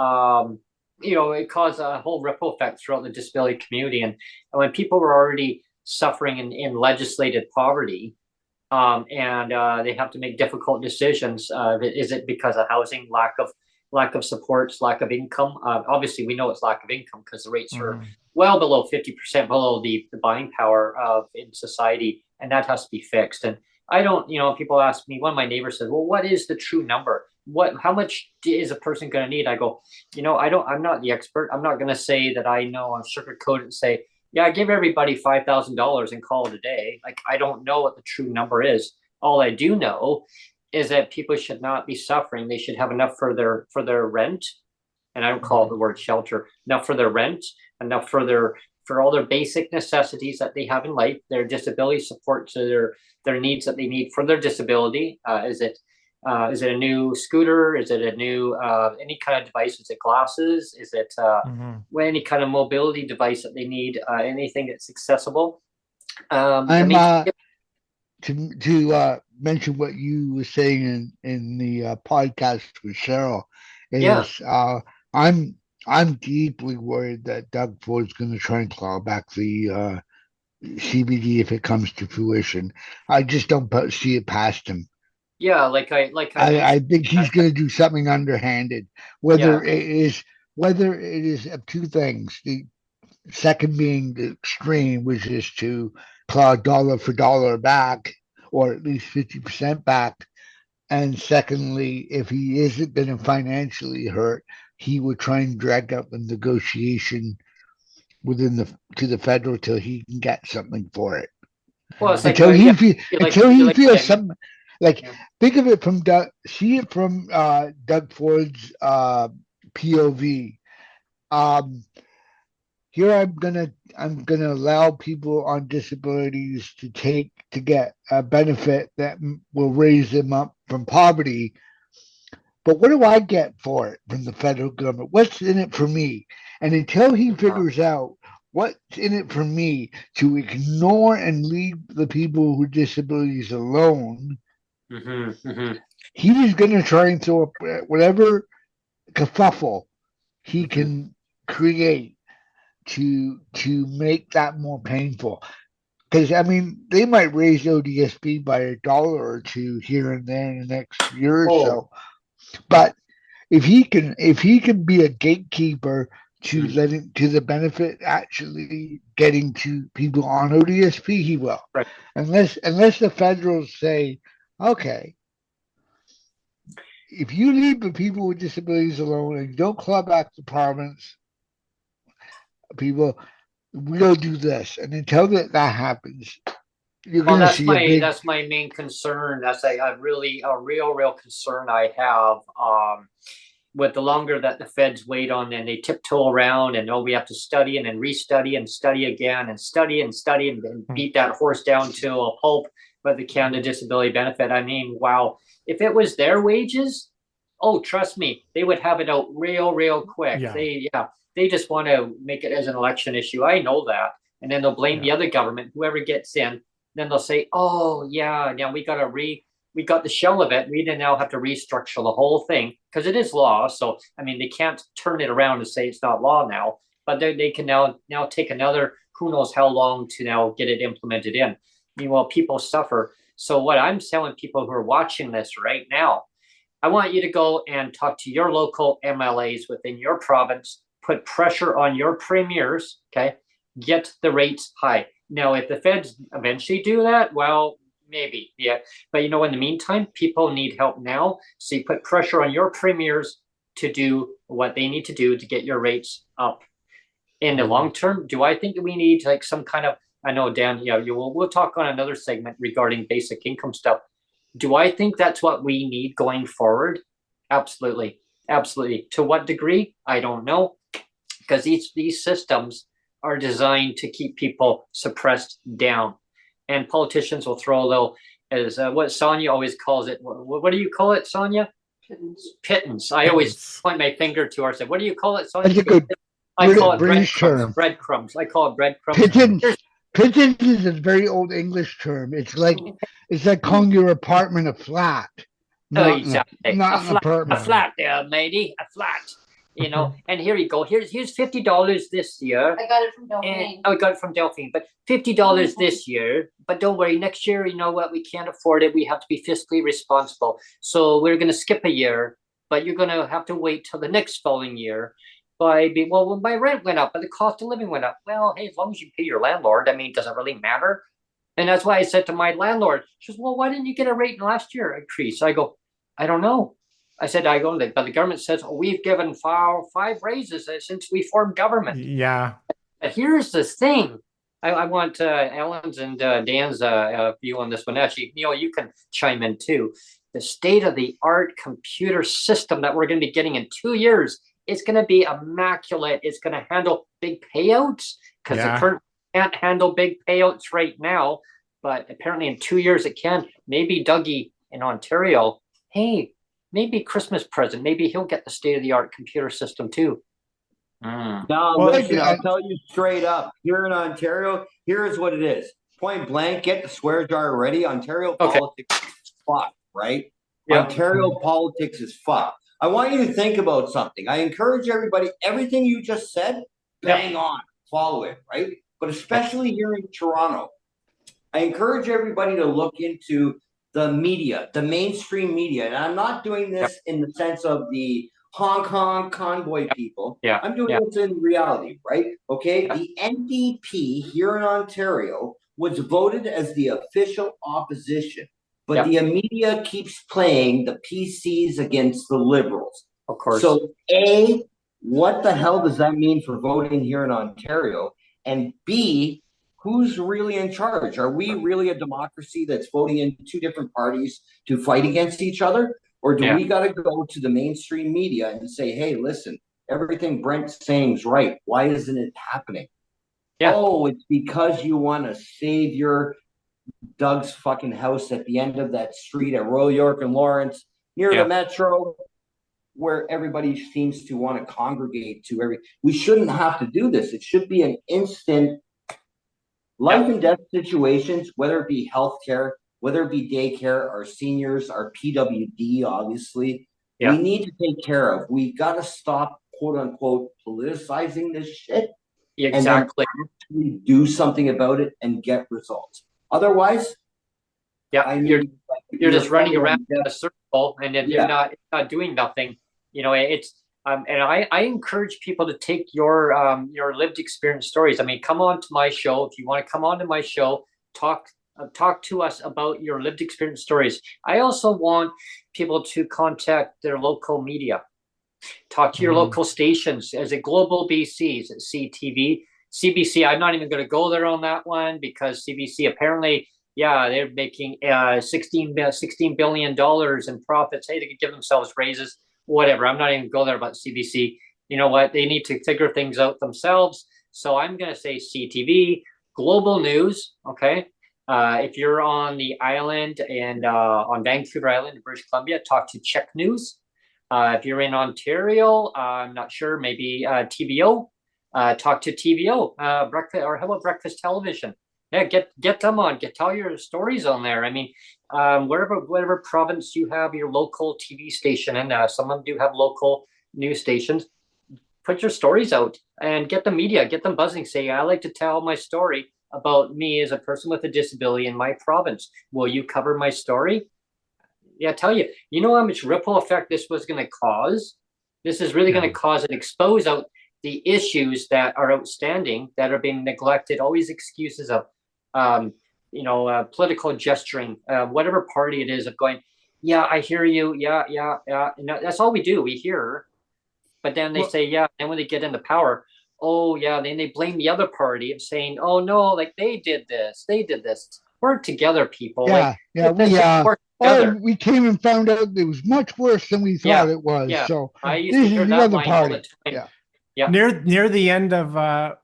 it cause a whole ripple effect throughout the disability community, and when people were already suffering in legislated poverty, and they have to make difficult decisions. Is it because of housing, lack of supports, lack of income? Obviously, we know it's lack of income because the rates are well below 50% below the buying power of in society, and that has to be fixed. And I don't, people ask me. One of my neighbors said, "Well, what is the true number? How much is a person going to need?" I go, I don't. I'm not the expert. I'm not going to say that I know. I'm sugarcoat it and say, yeah, give everybody $5,000 and call it a day. Like, I don't know what the true number is. All I do know is that people should not be suffering. They should have enough for their rent, and I don't call it the word shelter. Enough for their rent, enough for all their basic necessities that they have in life, their disability support to their needs that they need for their disability. Is it a new scooter? Is it a new any kind of device? Is it glasses? Is it any kind of mobility device that they need? Anything that's accessible. To mention what you were saying in the podcast with Cheryl is I'm deeply worried that Doug Ford's going to try and claw back the CBD if it comes to fruition. I just don't see it past him. Yeah, I think he's going to do something underhanded. Whether it is of two things. The second being the extreme, which is to claw dollar for dollar back, or at least 50% back. And secondly, if he isn't going to financially hurt, he would try and drag out the negotiation to the federal till he can get something for it. Well, it's until he feels something. Think of it from Doug. See it from Doug Ford's POV. Here I'm gonna allow people on disabilities to get a benefit that will raise them up from poverty. But what do I get for it from the federal government? What's in it for me? And until he figures out what's in it for me, to ignore and leave the people with disabilities alone, he's going to try and throw up whatever kerfuffle he can create to make that more painful. Because I mean, they might raise ODSP by $1 or two here and there in the next year or so. But if he can be a gatekeeper to letting to the benefit actually getting to people on ODSP, he will. Right. Unless the federals say, okay, if you leave the people with disabilities alone and don't claw back the province, people, we'll do this. And until that happens, you're Well, going to see a big. that's my main concern. That's a real concern I have. With the longer that the feds wait on and they tiptoe around and we have to study and then restudy and study again and study and study and beat that horse down to a pulp with the Canada Disability Benefit. I mean, wow, if it was their wages, oh, trust me, they would have it out real quick. They just want to make it as an election issue. I know that. And then they'll blame the other government, whoever gets in. Then they'll say, oh yeah, we got the shell of it. We now have to restructure the whole thing because it is law. So, I mean, they can't turn it around and say it's not law now, but they can now take another, who knows how long to now get it implemented in. Meanwhile, people suffer. So what I'm telling people who are watching this right now, I want you to go and talk to your local MLAs within your province, put pressure on your premiers, okay? Get the rates high. Now, if the feds eventually do that, well, maybe, yeah. But in the meantime, people need help now. So you put pressure on your premiers to do what they need to do to get your rates up. In the long term, do I think we need like some kind of, I know, Dan, we'll talk on another segment regarding basic income stuff. Do I think that's what we need going forward? Absolutely. Absolutely. To what degree? I don't know. Because these systems are designed to keep people suppressed down. And politicians will throw a little, as what Sonia always calls it. What do you call it, Sonia? Pittance. I always point my finger to her and say, what do you call it, Sonia? That's a good I call it British term. Breadcrumbs. I call it breadcrumbs. Pittance is a very old English term. It's like calling your apartment a flat. Exactly. Not an apartment. A flat there, matey. A flat. And here you go. Here's $50 this year. I got it from Delphine. I got it from Delphine, but $50 this year. But don't worry, next year, you know what? We can't afford it. We have to be fiscally responsible. So we're going to skip a year, but you're going to have to wait till the next following year. When my rent went up, but the cost of living went up. Well, hey, as long as you pay your landlord, I mean, does it really matter? And that's why I said to my landlord, she says, well, why didn't you get a rate last year increase? I go, I don't know. I said, but the government says, we've given five raises since we formed government. Yeah. But here's the thing. I want Ellen's and Dan's view on this one. Actually, you can chime in too. The state-of-the-art computer system that we're going to be getting in 2 years, it's going to be immaculate. It's going to handle big payouts because the current can't handle big payouts right now. But apparently in 2 years it can. Maybe Dougie in Ontario, hey, maybe Christmas present. Maybe he'll get the state-of-the-art computer system too. No, listen, I'll tell you straight up. Here in Ontario, here's what it is. Point blank, get the swear jar ready. Ontario politics is fucked, right? Yep. Ontario politics is fucked. I want you to think about something. I encourage everybody, everything you just said, bang on, follow it, right? But especially here in Toronto, I encourage everybody to look into the media, the mainstream media. And I'm not doing this in the sense of the Hong Kong convoy people. I'm doing this in reality, right? Okay. The NDP here in Ontario was voted as the official opposition, but the media keeps playing the PCs against the Liberals. Of course. So A, what the hell does that mean for voting here in Ontario? And B, who's really in charge? Are we really a democracy that's voting in two different parties to fight against each other? Or do we got to go to the mainstream media and say, hey, listen, everything Brent's saying is right. Why isn't it happening? Oh, it's because you want to save your Doug's fucking house at the end of that street at Royal York and Lawrence near the metro, where everybody seems to want to congregate to we shouldn't have to do this. It should be an instant life and death situations, whether it be healthcare, whether it be daycare, our seniors, our PWD, obviously, we need to take care of. We got to stop, quote unquote, politicizing this shit. Exactly. and then actually do something about it and get results. Otherwise, Yeah, I mean, you're just running fighting around on in death. a circle, and if Yeah. you're not doing nothing, it's and I encourage people to take your lived experience stories. I mean, come on to my show if you want to come on to my show. Talk to us about your lived experience stories. I also want people to contact their local media. Talk to your local stations. Is it Global BC? Is it CTV? CBC? I'm not even going to go there on that one because CBC apparently, yeah, they're making $16 billion in profits. Hey, they could give themselves raises, whatever. I'm not even go there about CBC. You know what? They need to figure things out themselves. So I'm going to say CTV, Global News. Okay. If you're on the island and on Vancouver Island, British Columbia, talk to Check News. If you're in Ontario, I'm not sure, maybe TVO. Talk to TVO, breakfast, or how about Breakfast Television? Yeah, get them on. Tell your stories on there. I mean, whatever province you have your local TV station, and some of them do have local news stations. Put your stories out and get the media, get them buzzing. Say, I like to tell my story about me as a person with a disability in my province. Will you cover my story? Yeah, tell you, you know how much ripple effect this was going to cause? This is really going to cause and expose out the issues that are outstanding, that are being neglected, always excuses of, political gesturing, whatever party it is, of going, yeah, I hear you. Yeah, yeah, yeah. And that's all we do. We hear, but then they say, yeah. And when they get into power, oh, yeah, then they blame the other party of saying, oh, no, like they did this. Work together, people. Yeah, like, yeah. work together. We came and found out it was much worse than we thought it was. Yeah. So I used this to hear is the that other line all the party. time. Yeah. Near the end of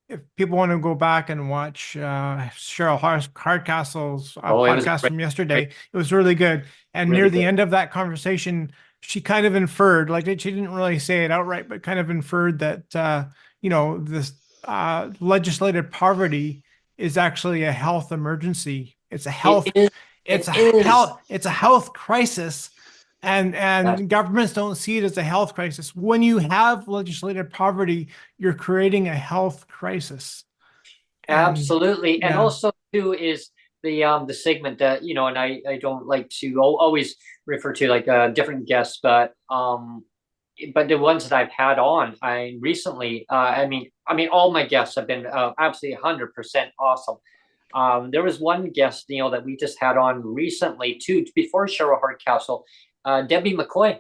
if people want to go back and watch Cheryl Hardcastle's podcast from yesterday, it was really good. And really near the end of that conversation, she kind of inferred, like she didn't really say it outright, but kind of inferred that this legislated poverty is actually a health emergency. It's a health. It's a health crisis. And governments don't see it as a health crisis. When you have legislated poverty, you're creating a health crisis. Absolutely. And also too is the segment that, and I don't like to always refer to like different guests, but the ones that I've had on, I recently, I mean, all my guests have been absolutely 100% awesome. There was one guest, that we just had on recently too, before Cheryl Hardcastle, Debbie McCoy.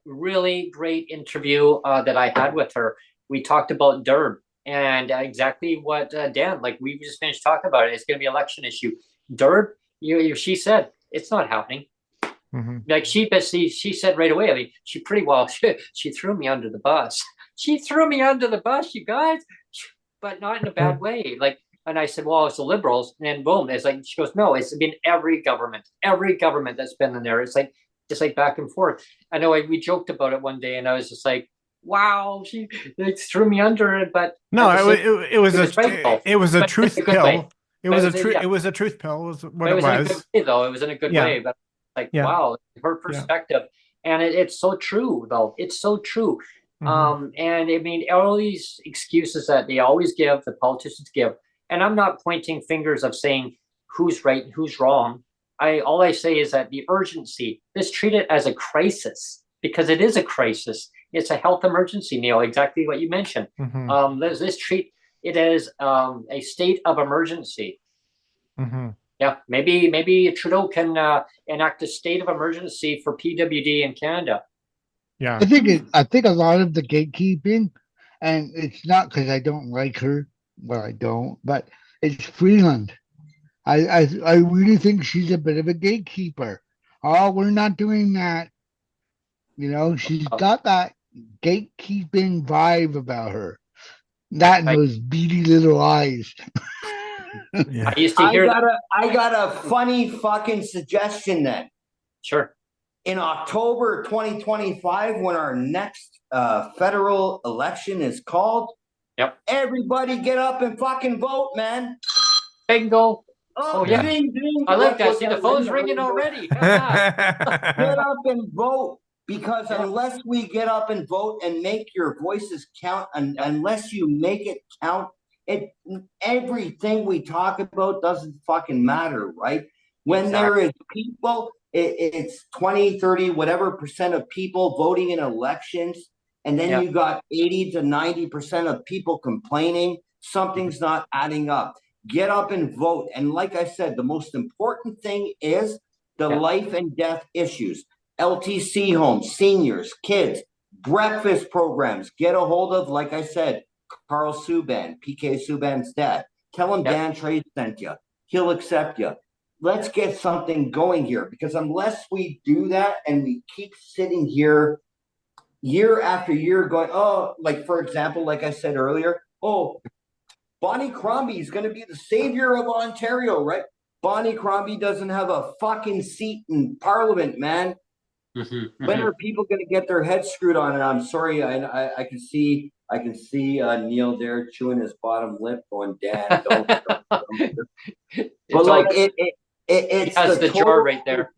Really great interview that I had with her. We talked about DERB and exactly what Dan, like we just finished talking about it. It's going to be an election issue. DERB, she said it's not happening. Like she said right away. I mean, she pretty well she threw me under the bus. She threw me under the bus, you guys, but not in a bad way. Like, and I said, well, it's the Liberals, and then boom, it's like she goes, no, it's been every government that's been in there. It's like back and forth. I know we joked about it one day, and I was just like, wow, she threw me under it, but no, it was a truth pill. It was a truth pill. Was what it was. In a good way, though. It was in a good way, but like, wow, her perspective, and it's so true, though. It's so true. And I mean, all these excuses that they always give, the politicians give, and I'm not pointing fingers of saying who's right and who's wrong. All I say is that the urgency, let's treat it as a crisis, because it is a crisis. It's a health emergency, Neil, exactly what you mentioned. Let's treat it as a state of emergency. Yeah, maybe Trudeau can enact a state of emergency for PWD in Canada. Yeah, I think a lot of the gatekeeping, and it's not because I don't like her, well, I don't, but it's Freeland. I really think she's a bit of a gatekeeper. Oh, we're not doing that. She's got that gatekeeping vibe about her. That and those beady little eyes. I used to hear that. I got a funny fucking suggestion then. Sure. In October 2025, when our next federal election is called, everybody get up and fucking vote, man. Bingo. Oh yeah. Ding, ding. I like that. See, the phone's ringing already. Get up and vote. Because unless we get up and vote and make your voices count, and unless you make it count, everything we talk about doesn't fucking matter, right? When there is people, it's 20, 30, whatever percent of people voting in elections, and then you got 80 to 90% of people complaining, something's not adding up. Get up and vote. And like I said, the most important thing is the life and death issues. LTC homes, seniors, kids, breakfast programs. Get a hold of, like I said, Carl Subban, PK Subban's dad. Tell him Dan Trey sent you. He'll accept you. Let's get something going here, because unless we do that and we keep sitting here year after year going, oh, like for example, like I said earlier, oh, Bonnie Crombie is going to be the savior of Ontario, right? Bonnie Crombie doesn't have a fucking seat in Parliament, man. When are people going to get their heads screwed on? And I'm sorry, I can see Neil there chewing his bottom lip, going, Dan, don't. But like it's the jar right there.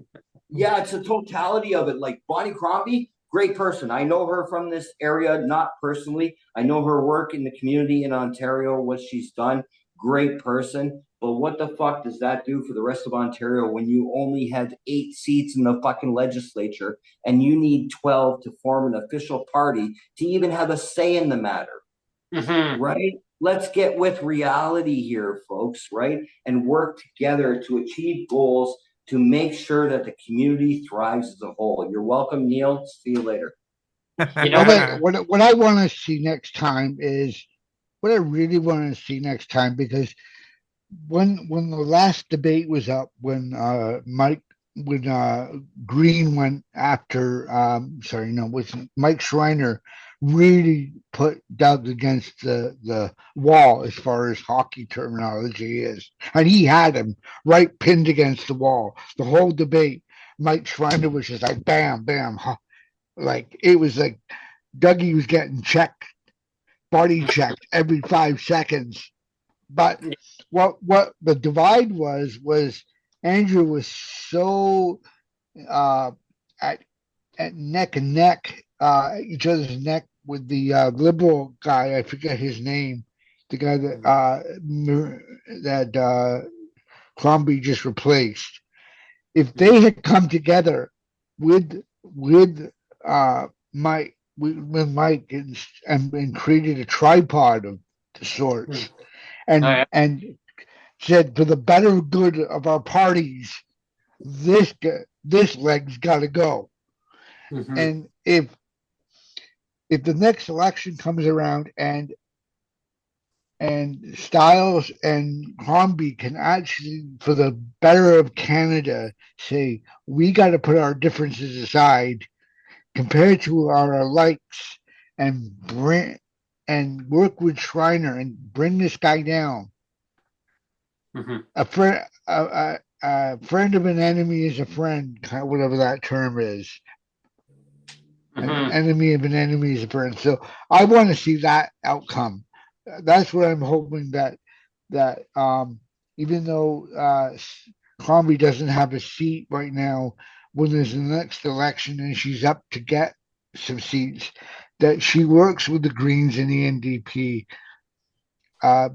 Yeah, it's the totality of it. Like Bonnie Crombie, great person. I know her from this area, not personally. I know her work in the community in Ontario, what she's done. Great person. But what the fuck does that do for the rest of Ontario when you only have 8 seats in the fucking legislature and you need 12 to form an official party to even have a say in the matter? Right? Let's get with reality here, folks, right? And work together to achieve goals to make sure that the community thrives as a whole. You're welcome, Neil. See you later. You know what I want to see next time is what I really want to see next time, because when the last debate was up, when Green went after was Mike Schreiner really put Doug against the wall as far as hockey terminology is, and he had him right pinned against the wall the whole debate. Mike Schreiner was just like bam, bam, like it was like Dougie was getting checked, body checked every 5 seconds. But what the divide was Andrew was so at neck and neck, each other's neck with the liberal guy. I forget his name, the guy that Crombie just replaced. If they had come together with Mike, with Mike and created a tripod of sorts, and said, for the better good of our parties, this leg's got to go. And if the next election comes around and Stiles and Crombie can actually, for the better of Canada, say we got to put our differences aside, compared to our likes, and work with Schreiner and bring this guy down. A friend of an enemy is a friend, whatever that term is. An enemy of an enemy is a friend. So I want to see that outcome. That's what I'm hoping, that even though Crombie doesn't have a seat right now, when there's the next election and she's up to get some seats, that she works with the Greens and the NDP.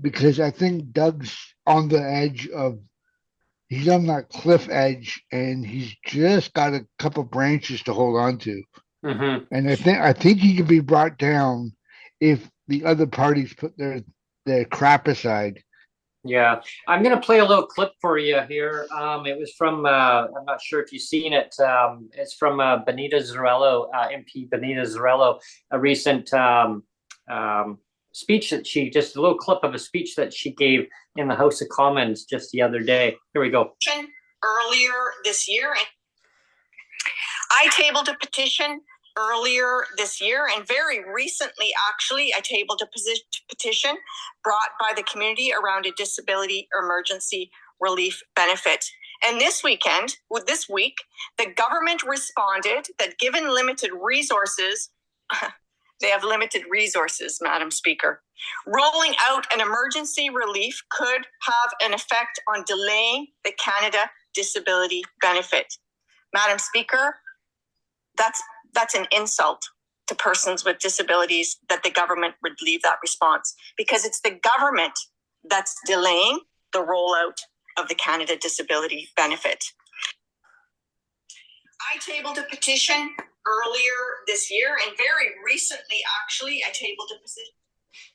Because I think Doug's on the edge he's on that cliff edge, and he's just got a couple branches to hold on to. And I think he can be brought down if the other parties put their crap aside. Yeah, I'm gonna play a little clip for you here. It was from I'm not sure if you've seen it. It's from Benita Zarello, MP Benita Zarello, a recent speech that just a little clip of a speech that she gave in the House of Commons just the other day. Here we go. Earlier this year, I tabled a petition earlier this year, and very recently, actually, I tabled a petition brought by the community around a disability emergency relief benefit. And this week, the government responded that given limited resources, they have limited resources, Madam Speaker. Rolling out an emergency relief could have an effect on delaying the Canada disability benefit. Madam Speaker, that's that's an insult to persons with disabilities that the government would leave that response, because it's the government that's delaying the rollout of the Canada Disability Benefit. I tabled a petition earlier this year, and very recently, actually, I tabled a petition.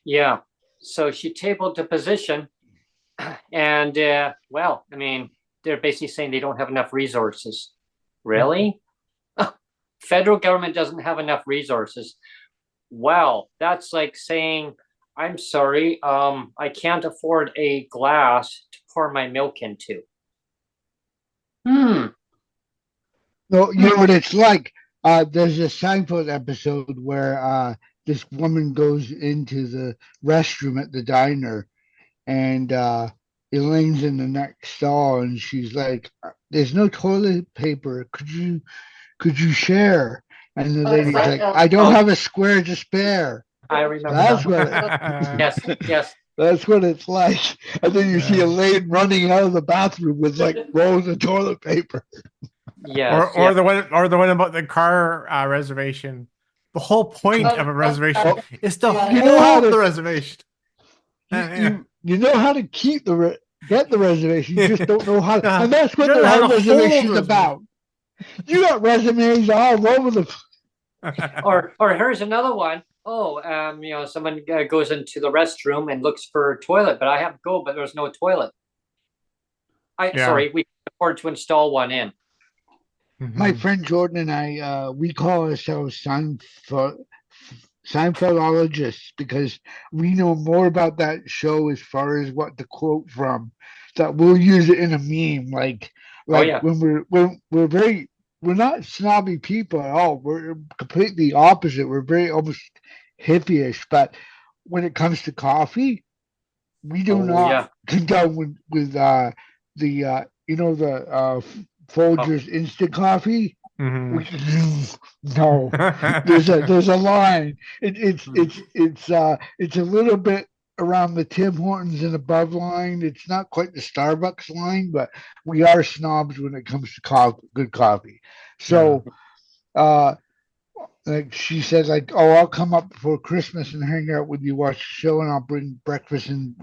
Yeah. So she tabled the position, and well, I mean, they're basically saying they don't have enough resources. Really? Federal government doesn't have enough resources. Wow, that's like saying, I'm sorry, I can't afford a glass to pour my milk into. No, you know what it's like. There's a Seinfeld episode where this woman goes into the restroom at the diner, and Elaine's in the next stall, and she's like, "There's no toilet paper. Could you share?" And the lady's like, "I don't have a square to spare." I remember That's that. what. Yes, yes. That's what it's like. And then you see Elaine running out of the bathroom with like rolls of toilet paper. Yes, or the one about the car reservation. The whole point of a reservation is to You know how hold to- the reservation. You know how to get the reservation. You just don't know how to. And that's what You don't the know how whole to hold reservation's the about. You got resumes all over the. or here's another one. Oh, you know, someone goes into the restroom and looks for a toilet, but I have to go, but there's no toilet. Sorry, we can afford to install one in. My friend Jordan and I, we call ourselves Seinfeldologists because we know more about that show as far as what to quote from. That we'll use it in a meme, like when we're not snobby people at all. We're completely opposite. We're very almost hippie-ish, but when it comes to coffee, we do not condone with the you know the Folgers instant coffee. No, there's a line. It's a little bit around the Tim Hortons and above line. It's not quite the Starbucks line, but we are snobs when it comes to good coffee. So, like she said, like, oh, I'll come up before Christmas and hang out with you, watch the show, and I'll bring breakfast and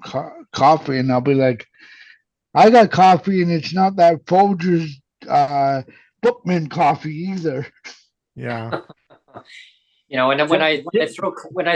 coffee, and I'll be like, I got coffee, and it's not that Folgers Bookman coffee either. Yeah. You know, and then when I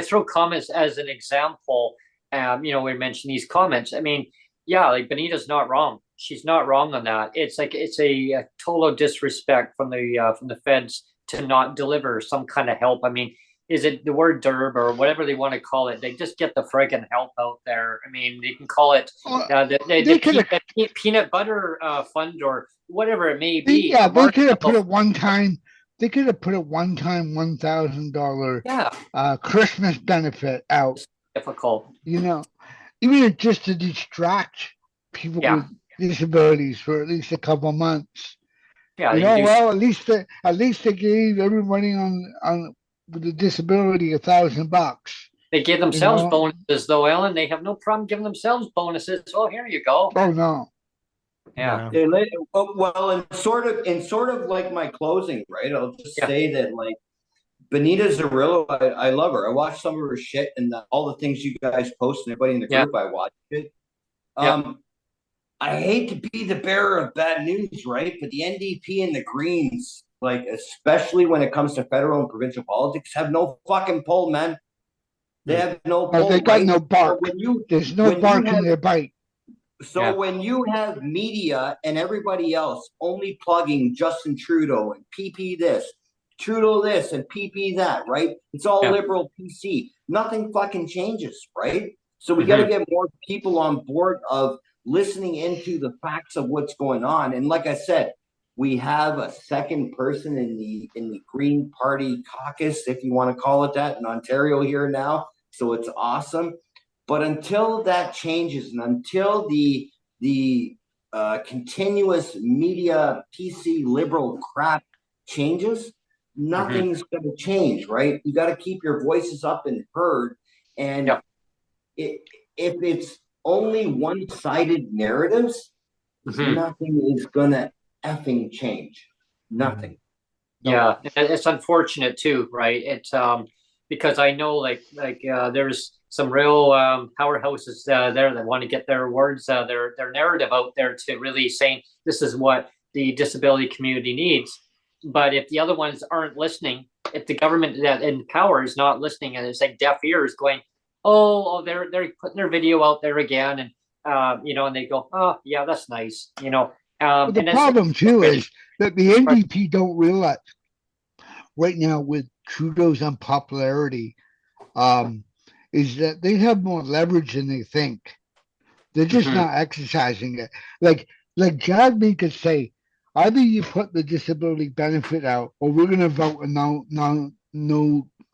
throw comments as an example, you know, we mention these comments. I mean, yeah, like Benita's not wrong. She's not wrong on that. It's like it's a total disrespect from the feds to not deliver some kind of help. I mean, is it the word DERB or whatever they want to call it? They just get the friggin' help out there. I mean, they can call it the peanut butter fund or whatever it may be. Yeah, they could have put a one-time. They could have put a one-time $1,000 Christmas benefit out. It's difficult, you know, even just to distract people with disabilities for at least a couple months. Yeah, you know, well, at least they gave everybody on with a disability $1,000. They give themselves bonuses, though, Ellen. They have no problem giving themselves bonuses. Oh, here you go. Oh no. Yeah. Well, and sort of like my closing, right? I'll just say that, like, Benita Zarillo, I love her. I watched some of her shit and all the things you guys post and everybody in the group. I watched it. I hate to be the bearer of bad news, right? But the NDP and the Greens, like, especially when it comes to federal and provincial politics, have no fucking pull, man. They have no pull. They got no bark. There's no bark in their bite. So when you have media and everybody else only plugging Justin Trudeau and PP this, Trudeau this, and PP that, right? It's all liberal PC. Nothing fucking changes, right? So we got to get more people on board of listening into the facts of what's going on. And like I said, we have a second person in the Green Party caucus, if you want to call it that, in Ontario here now. So it's awesome. But until that changes, and until the continuous media PC liberal crap changes, nothing's going to change, right? You got to keep your voices up and heard. And if it's only one-sided narratives, nothing is going to effing change. Nothing. Yeah, and it's unfortunate too, right? It's because I know there's some real powerhouses there that want to get their words, their narrative out there to really saying this is what the disability community needs. But if the other ones aren't listening, if the government that in power is not listening, and it's like deaf ears going, oh, they're putting their video out there again, and and they go, oh yeah, that's nice, But the and it's problem too frustrating. is that the NDP don't realize right now with Trudeau's unpopularity, is that they have more leverage than they think. They're just Mhm. not exercising it. Like Jasmine could say, either you put the disability benefit out, or we're going to vote a no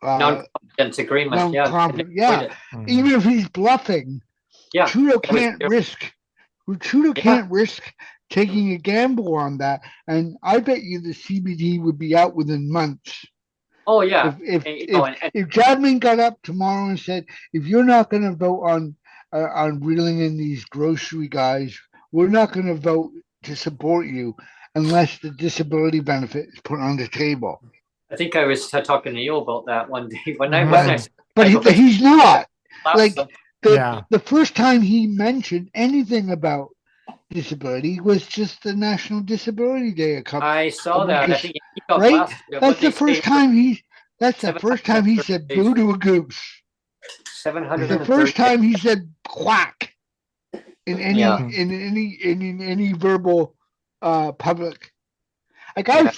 Non-confidence agreement. Yeah, confident. Yeah, Mhm. even if he's bluffing, yeah. Trudeau That was- can't risk. Trudeau can't risk taking a gamble on that. And I bet you the CBD would be out within months. Oh yeah. If Jasmine got up tomorrow and said, if you're not going to vote on reeling in these grocery guys, we're not going to vote to support you unless the disability benefit is put on the table. I think I was talking to you about that one day when But he's not. Like Yeah. the first time he mentioned anything about disability was just the National Disability Day a couple. I saw that. I think he got Right? blasted. That's the first time he. That's the first time he 730 said "boo" to a goose. It's the first 730. time he said "quack" in any Yeah. in any verbal public. Like Yeah. I've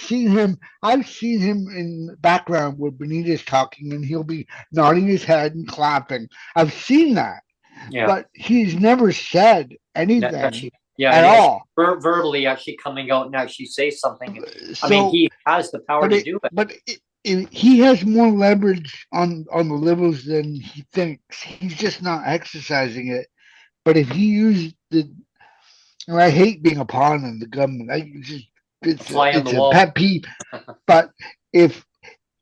seen him in the background where Benita's talking and he'll be nodding his head and clapping. I've seen that. Yeah. But he's never said anything at all. Verbally actually coming out and actually say something. So, I mean, he has the power to do it. But he has more leverage on the Liberals than he thinks. He's just not exercising it. But if he used and I hate being a pawn in the government. It's a pet peeve. But if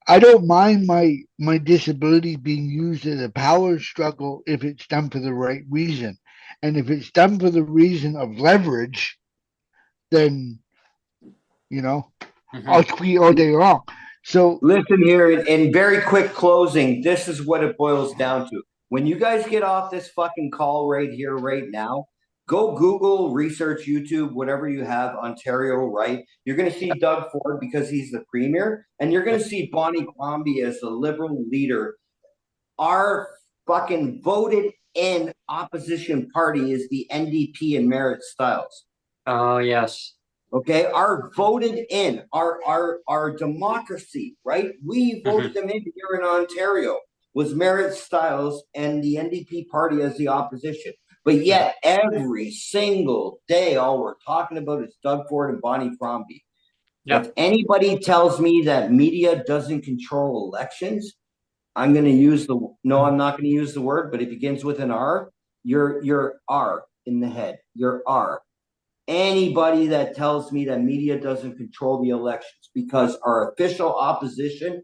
I don't mind my disability being used as a power struggle if it's done for the right reason. And if it's done for the reason of leverage, then I'll tweet all day long. So listen here, in very quick closing, this is what it boils down to. When you guys get off this fucking call right here, right now, go Google, research YouTube, whatever you have, Ontario, right? You're going to see Doug Ford because he's the premier, and you're going to see Bonnie Crombie as the Liberal leader. Our fucking voted in opposition party is the NDP and Merit Styles. Oh, yes. Okay, our voted in, our democracy, right? We voted them in here in Ontario was Merit Styles and the NDP party as the opposition. But yet every single day, all we're talking about is Doug Ford and Bonnie Crombie. If anybody tells me that media doesn't control elections, I'm going to use I'm not going to use the word, but it begins with an R. You're R in the head. You're R. Anybody that tells me that media doesn't control the elections, because our official opposition,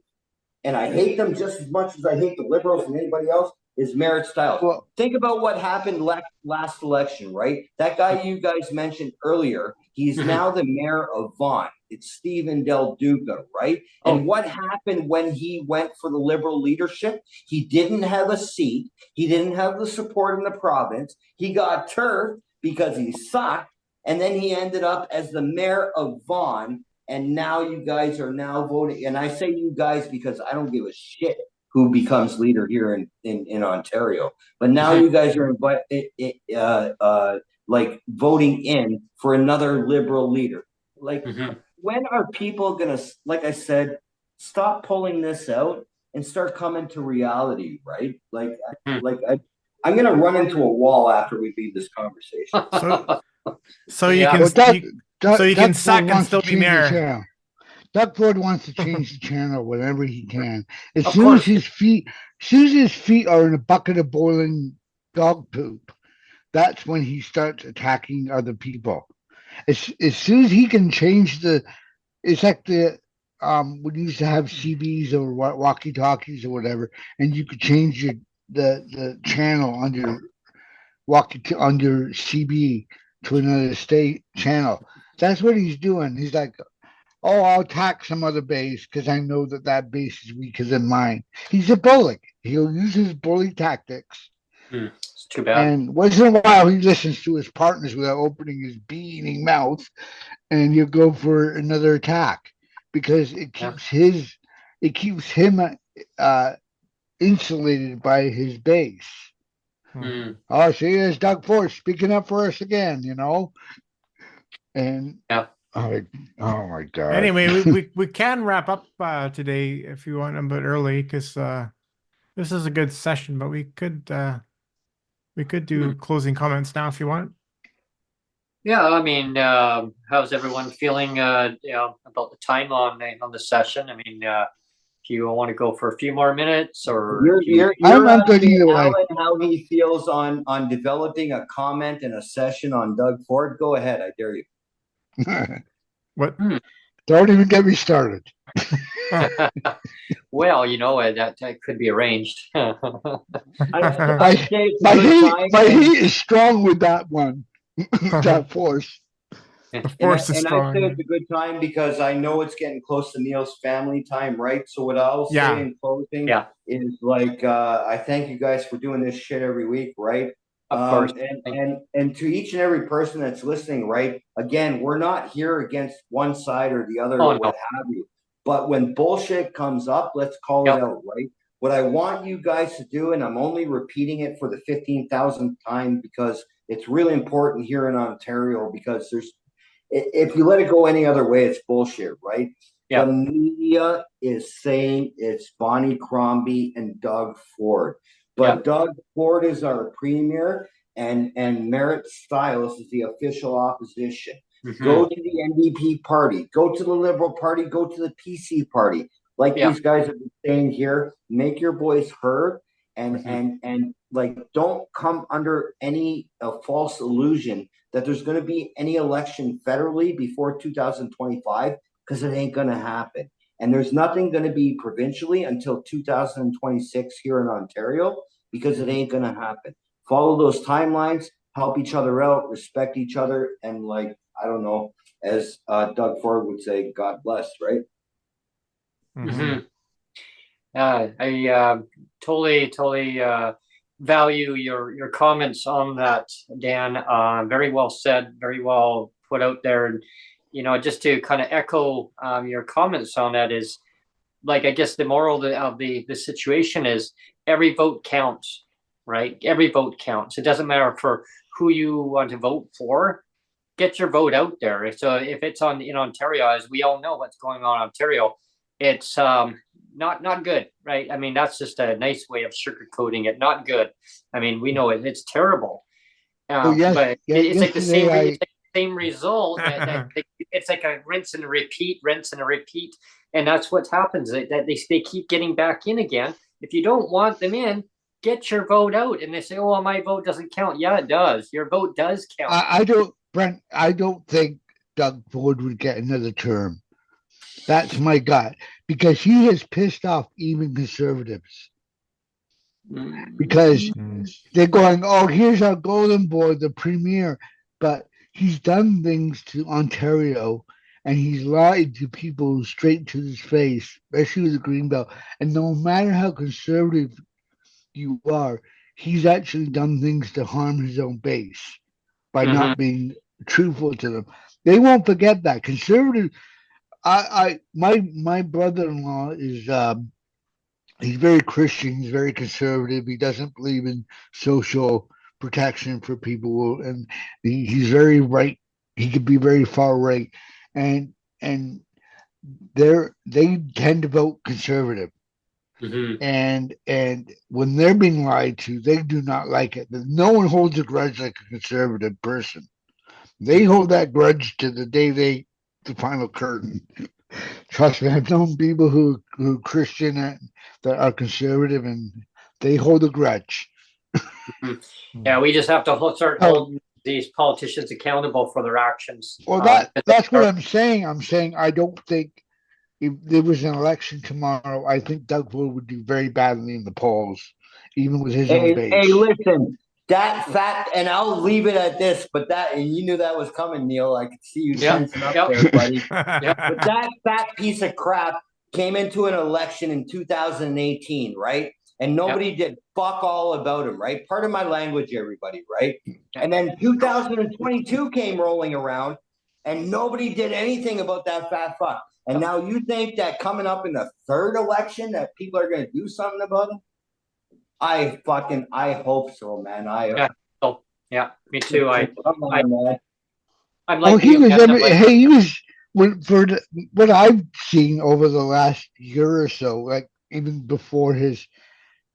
and I hate them just as much as I hate the Liberals and anybody else, is Merit Styles. Well, think about what happened last election, right? That guy you guys mentioned earlier, he's now the mayor of Vaughan. It's Stephen Del Duca, right? And what happened when he went for the Liberal leadership? He didn't have a seat. He didn't have the support in the province. He got turfed because he sucked. And then he ended up as the mayor of Vaughan. And now you guys are now voting. And I say you guys because I don't give a shit who becomes leader here in Ontario. But now you guys are like voting in for another Liberal leader. Like, when are people going to, like I said, stop pulling this out and start coming to reality, right? Like I'm going to run into a wall after we leave this conversation. So you can you can suck and still be mayor. Doug Ford wants to change the channel whenever he can. As soon as his feet are in a bucket of boiling dog poop, that's when he starts attacking other people. As soon as he can change it's like we used to have CBs or walkie talkies or whatever, and you could change the channel under CB to another state channel. That's what he's doing. He's like, oh, I'll attack some other base because I know that base is weaker than mine. He's a bully. He'll use his bully tactics. It's too bad. And once in a while, he listens to his partners without opening his beating mouth, and he'll go for another attack because it keeps him insulated by his base. Oh, see, there's Doug Ford speaking up for us again, And Yeah. oh my God. Anyway, we can wrap up today if you want a bit early because this is a good session, but we could do closing comments now if you want. Yeah, I mean, how's everyone feeling? About the time on the session. I mean, if you want to go for a few more minutes, or you're I'm good asking either way. Alan how he feels on developing a comment and a session on Doug Ford. Go ahead, I dare you. What? Don't even get me started. Well, that could be arranged. I'd say it's a My good time. heat is strong with that one. That force. The force is And strong. I'd say it's a good time because I know it's getting close to Neil's family time, right? So what I'll say in closing is like, I thank you guys for doing this shit every week, right? Of course. And to each and every person that's listening, right? Again, we're not here against one side or the other or what have you. But when bullshit comes up, let's call it out, right? What I want you guys to do, and I'm only repeating it for the 15,000th time because it's really important here in Ontario, because if you let it go any other way, it's bullshit, right? Yeah. The media is saying it's Bonnie Crombie and Doug Ford. But Doug Ford is our premier, and Merritt Stiles is the official opposition. Go to the NDP party, go to the Liberal Party, go to the PC party. Like these guys have been saying here, make your voice heard, and like don't come under any false illusion that there's going to be any election federally before 2025, because it ain't going to happen. And there's nothing going to be provincially until 2026 here in Ontario, because it ain't going to happen. Follow those timelines, help each other out, respect each other, and like, I don't know, as Doug Ford would say, God bless, right? I totally value your comments on that, Dan. Very well said, very well put out there. And just to kind of echo your comments on that is, like, I guess the moral of the situation is every vote counts, right? Every vote counts. It doesn't matter for who you want to vote for. Get your vote out there. So if it's in Ontario, as we all know what's going on in Ontario, it's not good, right? I mean, that's just a nice way of sugarcoating it. Not good. I mean, we know it's terrible. But it's like the same result. It's like a rinse and repeat, and that's what happens. They keep getting back in again. If you don't want them in, get your vote out. And they say, "Oh, my vote doesn't count." Yeah, it does. Your vote does count. Brent, I don't think Doug Ford would get another term. That's my gut, because he has pissed off even Conservatives. Because they're going, oh, here's our golden boy, the premier. But he's done things to Ontario, and he's lied to people straight to his face, especially with the Greenbelt. And no matter how conservative you are, he's actually done things to harm his own base by not being truthful to them. They won't forget that. Conservative. My brother-in-law is he's very Christian. He's very conservative. He doesn't believe in social protection for people, and he's very right. He could be very far right, and they tend to vote conservative. And when they're being lied to, they do not like it. No one holds a grudge like a conservative person. They hold that grudge to the day the final curtain. Trust me, I've known people who Christian that are conservative, and they hold a grudge. Yeah, we just have to start holding these politicians accountable for their actions. Well, that's what I'm saying. I'm saying I don't think if there was an election tomorrow, I think Doug Ford would do very badly in the polls, even with his own base. Hey, listen, that fat, and I'll leave it at this, but that, and you knew that was coming, Neil. I could see you tensing up there, buddy. But that fat piece of crap came into an election in 2018, right? And nobody did fuck all about him, right? Part of my language, everybody, right? And then 2022 came rolling around, and nobody did anything about that fat fuck. And now you think that coming up in the third election that people are going to do something about him? I hope so, man. Yeah, me too. I'm Oh, like you, man. he was what I've seen over the last year or so, like even before his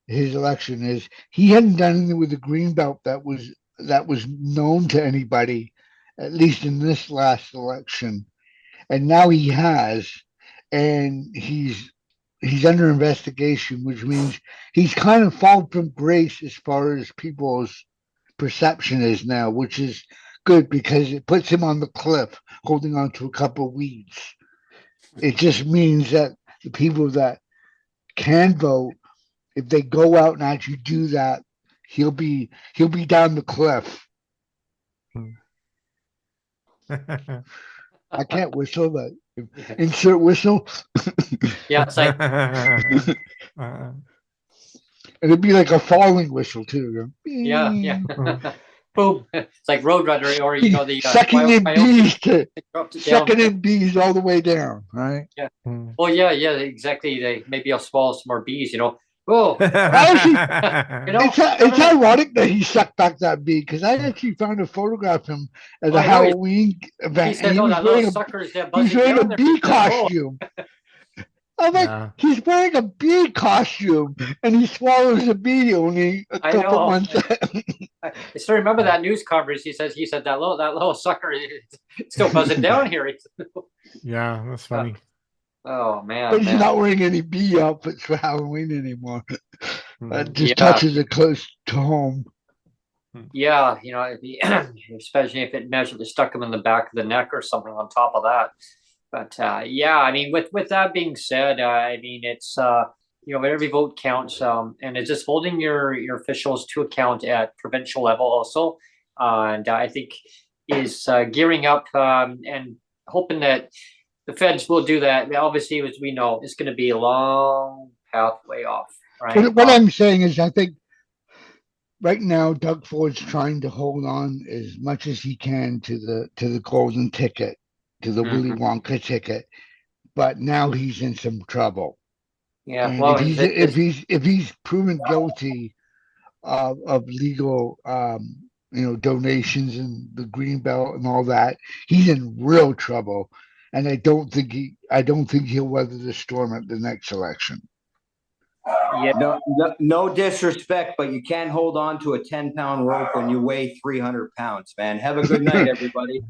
election, is he hadn't done anything with the green belt that was known to anybody, at least in this last election, and now he has, and he's under investigation, which means he's kind of fallen from grace as far as people's perception is now, which is good because it puts him on the cliff holding on to a couple of weeds. It just means that the people that can vote, if they go out and actually do that, he'll be down the cliff. I can't whistle, but insert whistle. Yeah, it's like it'd be like a falling whistle too. yeah. Boom. It's like Roadrunner, or the sucking in bees sucking in bees all the way down, right? Yeah. Well, yeah, exactly. Maybe I'll swallow some more bees. Oh, actually, it's ironic that he sucked back that bee, because I actually found a photograph of him at a Halloween event. He said, and he was wearing a bee costume. I'm like, he's wearing a bee costume and he swallows a bee only a couple months. I still remember that news coverage. He said that little sucker is still buzzing down here. Yeah, that's funny. Oh man! But he's not wearing any bee outfits for Halloween anymore. That just touches it close to home. Yeah, especially if it stuck him in the back of the neck or something on top of that. But I mean, with that being said, I mean, it's every vote counts, and it's just holding your officials to account at provincial level also, and I think is gearing up and hoping that the feds will do that. Obviously, as we know, it's going to be a long pathway off. Right. What I'm saying is, I think right now Doug Ford's trying to hold on as much as he can to the golden ticket, to the Willy Wonka ticket, but now he's in some trouble. Yeah, and well, if he's proven guilty of legal, donations and the green belt and all that, he's in real trouble. And I don't think he'll weather the storm at the next election. Yeah, no disrespect, but you can't hold on to a 10-pound rope when you weigh 300 pounds, man. Have a good night, everybody.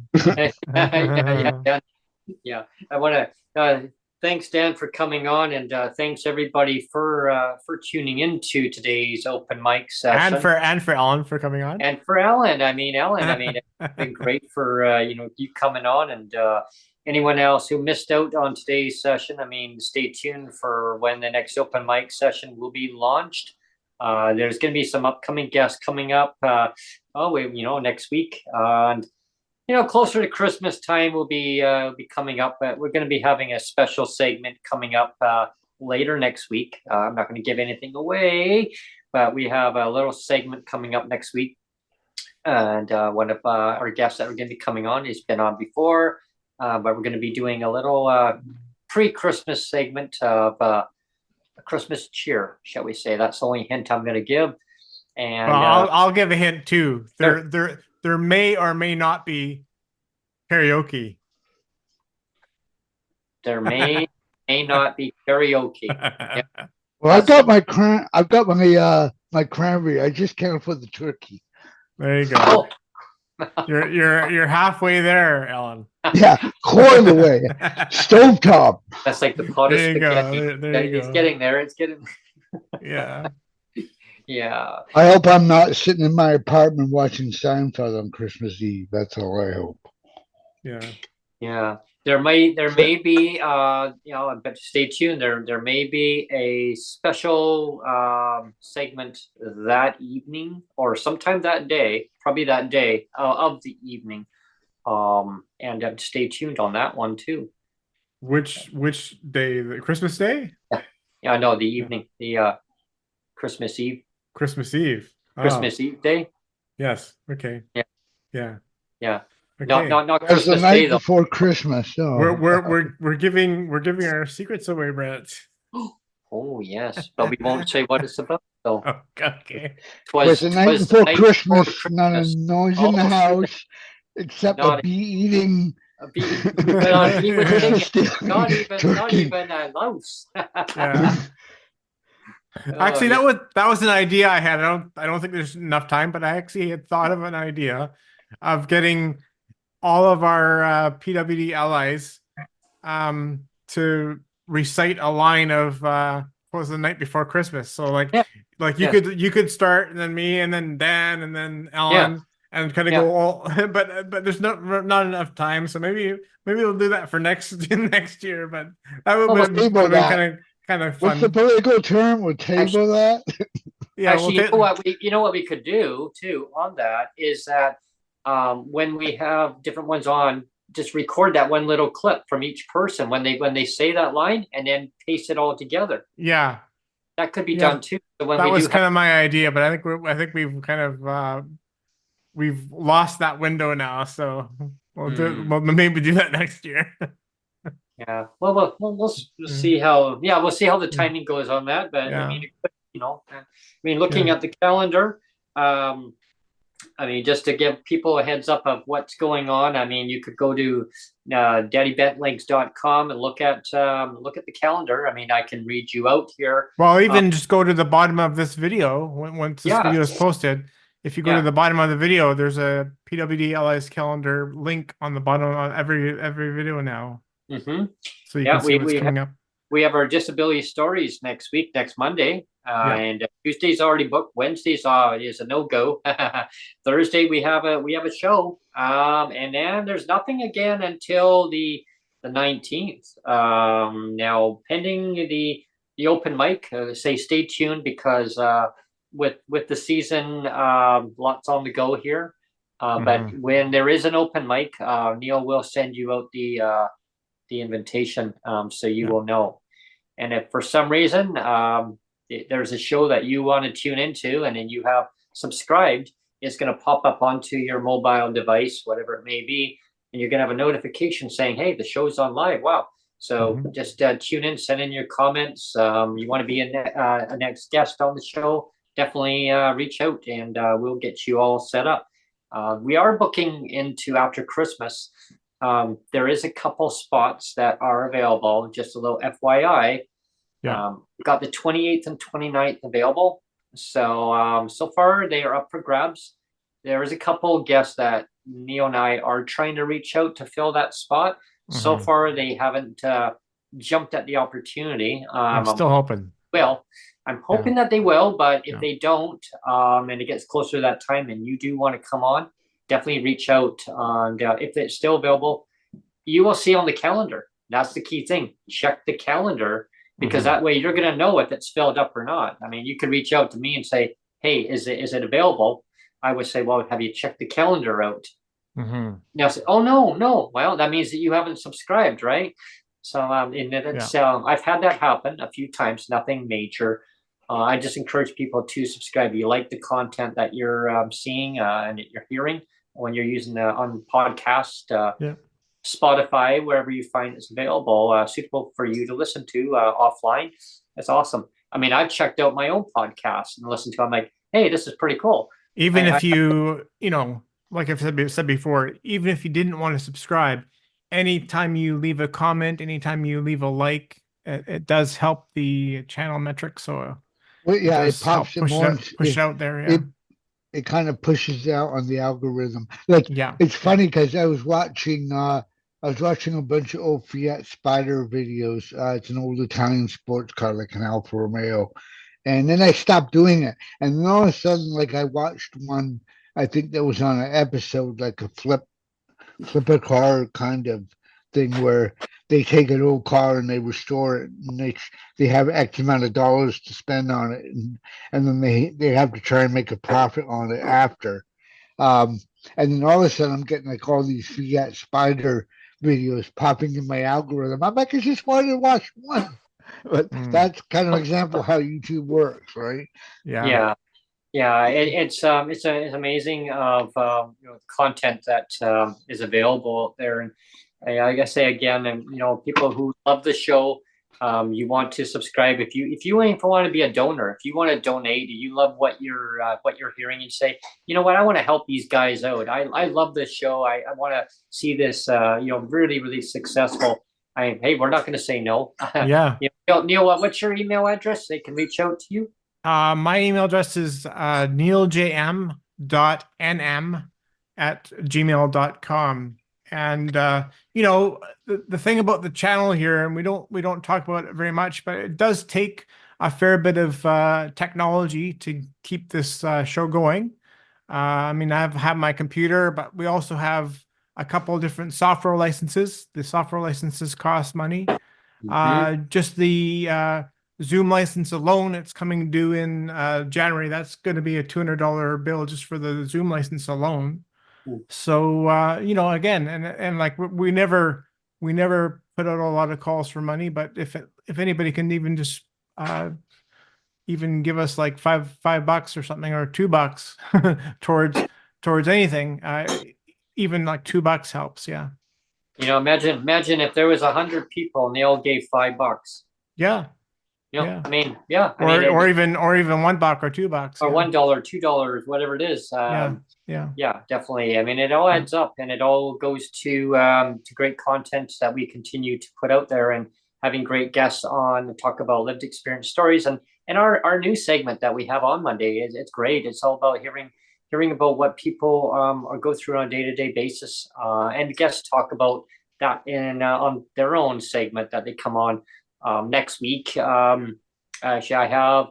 Yeah. I want to thanks, Dan, for coming on, and thanks everybody for tuning into today's open mic session, and for Ellen for coming on, and for Ellen. I mean, it's been great for you coming on, and anyone else who missed out on today's session, I mean, stay tuned for when the next open mic session will be launched. There's going to be some upcoming guests coming up. Next week, and closer to Christmas time will be coming up. We're going to be having a special segment coming up later next week. I'm not going to give anything away, but we have a little segment coming up next week, and one of our guests that we're going to be coming on has been on before. But we're going to be doing a little pre-Christmas segment of a Christmas cheer, shall we say? That's the only hint I'm going to give. And I'll give a hint too. There may or may not be karaoke. There may not be karaoke. Yeah. Well, I've got my cranberry. I just can't afford the turkey. There you go. You're halfway there, Ellen. Yeah, quarter of the way. Stovetop. That's like the pot of spaghetti. It's getting there. It's getting. Yeah. Yeah. I hope I'm not sitting in my apartment watching Seinfeld on Christmas Eve. That's all I hope. Yeah. Yeah. there may be but stay tuned. There may be a special segment that evening or sometime that day, probably that day of the evening. And stay tuned on that one too. Which day? The Christmas Day? Yeah, no, the evening, the Christmas Eve. Christmas Eve. Christmas Eve day. Yes. Okay. Yeah. Yeah. Yeah. Okay. Not That's the Christmas night Day though. before Christmas. Oh. We're giving our secrets away, Brett. Oh yes, but we won't say what it's about. So Oh, okay. It's the night before Christmas. Not a noise in the house except a bee eating. Not even Christmas not turkey. even a louse. Yeah. Actually, yeah. that was an idea I had. I don't think there's enough time, but I actually had thought of an idea of getting all of our PWD allies to recite a line of what was the night before Christmas. So like you could start, and then me, and then Dan, and then Ellen, and kind of go all. But there's not enough time, so maybe we'll do that for next year. But that would be kind of fun. What's the political term? We'll table that. Yeah. Actually, you know what we could do too on that is that when we have different ones on, just record that one little clip from each person when they say that line, and then paste it all together. Yeah, that could be done too. So when that was kind of my idea, but I think we've kind of we've lost that window now. So we'll maybe do that next year. Yeah. Well, we'll see how. Yeah, we'll see how the timing goes on that. But I mean, looking at the calendar, I mean, just to give people a heads up of what's going on. I mean, you could go to daddybentlegs.com and look at the calendar. I mean, I can read you out here. Well, even just go to the bottom of this video once this video is posted. If you go to the bottom of the video, there's a PWD Allies calendar link on the bottom of every video now. Mm-hmm. So you can see what's coming up. We have our disability stories next Monday, and Tuesday's already booked. Wednesday's is a no-go. Thursday we have a show, and then there's nothing again until the 19th. Now pending the open mic, stay tuned because with the season, lots on the go here. But when there is an open mic, Neil will send you out the invitation, so you will know. And if for some reason there's a show that you want to tune into and then you have subscribed, it's going to pop up onto your mobile device, whatever it may be, and you're going to have a notification saying, hey, the show's on live. Wow. So just tune in, send in your comments. You want to be a next guest on the show, definitely reach out, and we'll get you all set up. We are booking into after Christmas. There is a couple spots that are available, just a little FYI. We've got the 28th and 29th available. So so far they are up for grabs. There is a couple guests that Neil and I are trying to reach out to fill that spot. So far they haven't jumped at the opportunity. I'm still hoping. Well, I'm hoping that they will, but if they don't, and it gets closer to that time and you do want to come on, definitely reach out. And if it's still available, you will see on the calendar. That's the key thing. Check the calendar, because that way you're going to know if it's filled up or not. I mean, you could reach out to me and say, hey, is it available? I would say, well, have you checked the calendar out? Now say, oh, no. Well, that means that you haven't subscribed, right? So I've had that happen a few times, nothing major. I just encourage people to subscribe. You like the content that you're seeing and that you're hearing when you're using on podcast, Spotify, wherever you find it's available, suitable for you to listen to offline. That's awesome. I mean, I've checked out my own podcast and listened to it. I'm like, hey, this is pretty cool. Even if you know, like I've said before, even if you didn't want to subscribe, anytime you leave a comment, anytime you leave a like, it does help the channel metrics. So it pops push it out there. It kind of pushes out on the algorithm. Like, it's funny because I was watching a bunch of old Fiat Spider videos. It's an old Italian sports car, like an Alfa Romeo. And then I stopped doing it. And then all of a sudden, like, I watched one, I think that was on an episode, like a flip a car kind of thing where they take an old car and they restore it, and they have X amount of dollars to spend on it, and then they have to try and make a profit on it after. Um, and then all of a sudden, I'm getting like all these Fiat Spider videos popping in my algorithm. I'm like, I just wanted to watch one, but that's kind of an example of how YouTube works, right? Yeah. It's amazing of content that is available out there, and I gotta say again, and people who love the show, you want to subscribe. If you even want to be a donor, if you want to donate, you love what you're hearing, you say, you know what, I want to help these guys out. I love this show. I want to see this really, really successful. Hey, we're not going to say no. Yeah. Neil, what's your email address? They can reach out to you. My email address is neiljm.nm@gmail.com. And the thing about the channel here, and we don't talk about it very much, but it does take a fair bit of technology to keep this show going. I mean, I have my computer, but we also have a couple of different software licenses. The software licenses cost money. Just the Zoom license alone, it's coming due in January. That's going to be a $200 bill just for the Zoom license alone. So again, and like we never put out a lot of calls for money, but if anybody can even just even give us like $5 or something, or $2 towards anything, even like $2 helps. Yeah. Imagine if there was 100 people and they all gave $5. Yeah. Yeah. Or even $1 or $2. Or $1, $2, whatever it is. Yeah, definitely. I mean, it all adds up, and it all goes to great content that we continue to put out there, and having great guests on to talk about lived experience stories, and our new segment that we have on Monday it's great. It's all about hearing about what people go through on a day-to-day basis, and guests talk about that in on their own segment that they come on next week. Actually, I have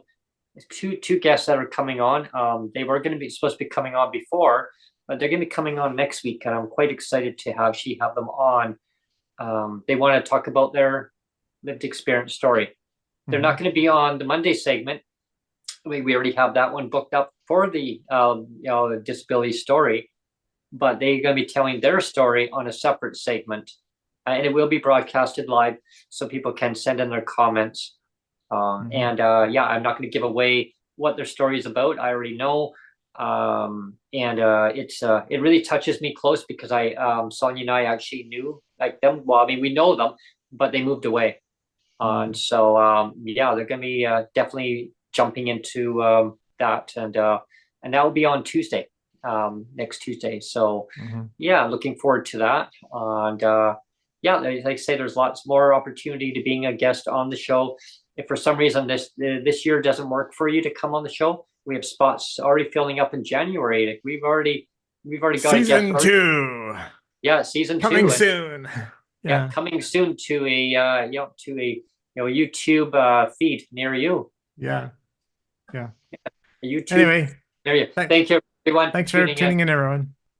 two guests that are coming on. They were going to be supposed to be coming on before, but they're going to be coming on next week, and I'm quite excited to have them on. They want to talk about their lived experience story. They're not going to be on the Monday segment. We already have that one booked up for the disability story, but they're going to be telling their story on a separate segment, and it will be broadcasted live, so people can send in their comments. And I'm not going to give away what their story is about. I already know. It really touches me close, because Sonia and I actually knew like them. Well, I mean, we know them, but they moved away. And so, they're going to be definitely jumping into that. And that will be on Tuesday, next Tuesday. So, looking forward to that. And like I say, there's lots more opportunity to being a guest on the show. If for some reason this year doesn't work for you to come on the show, we have spots already filling up in January. Like we've already got season 2. Yeah, season 2 coming soon. Yeah, coming soon to a YouTube feed near you. Yeah. YouTube. Anyway, there you. Thank you, everyone. Thanks for tuning in, everyone.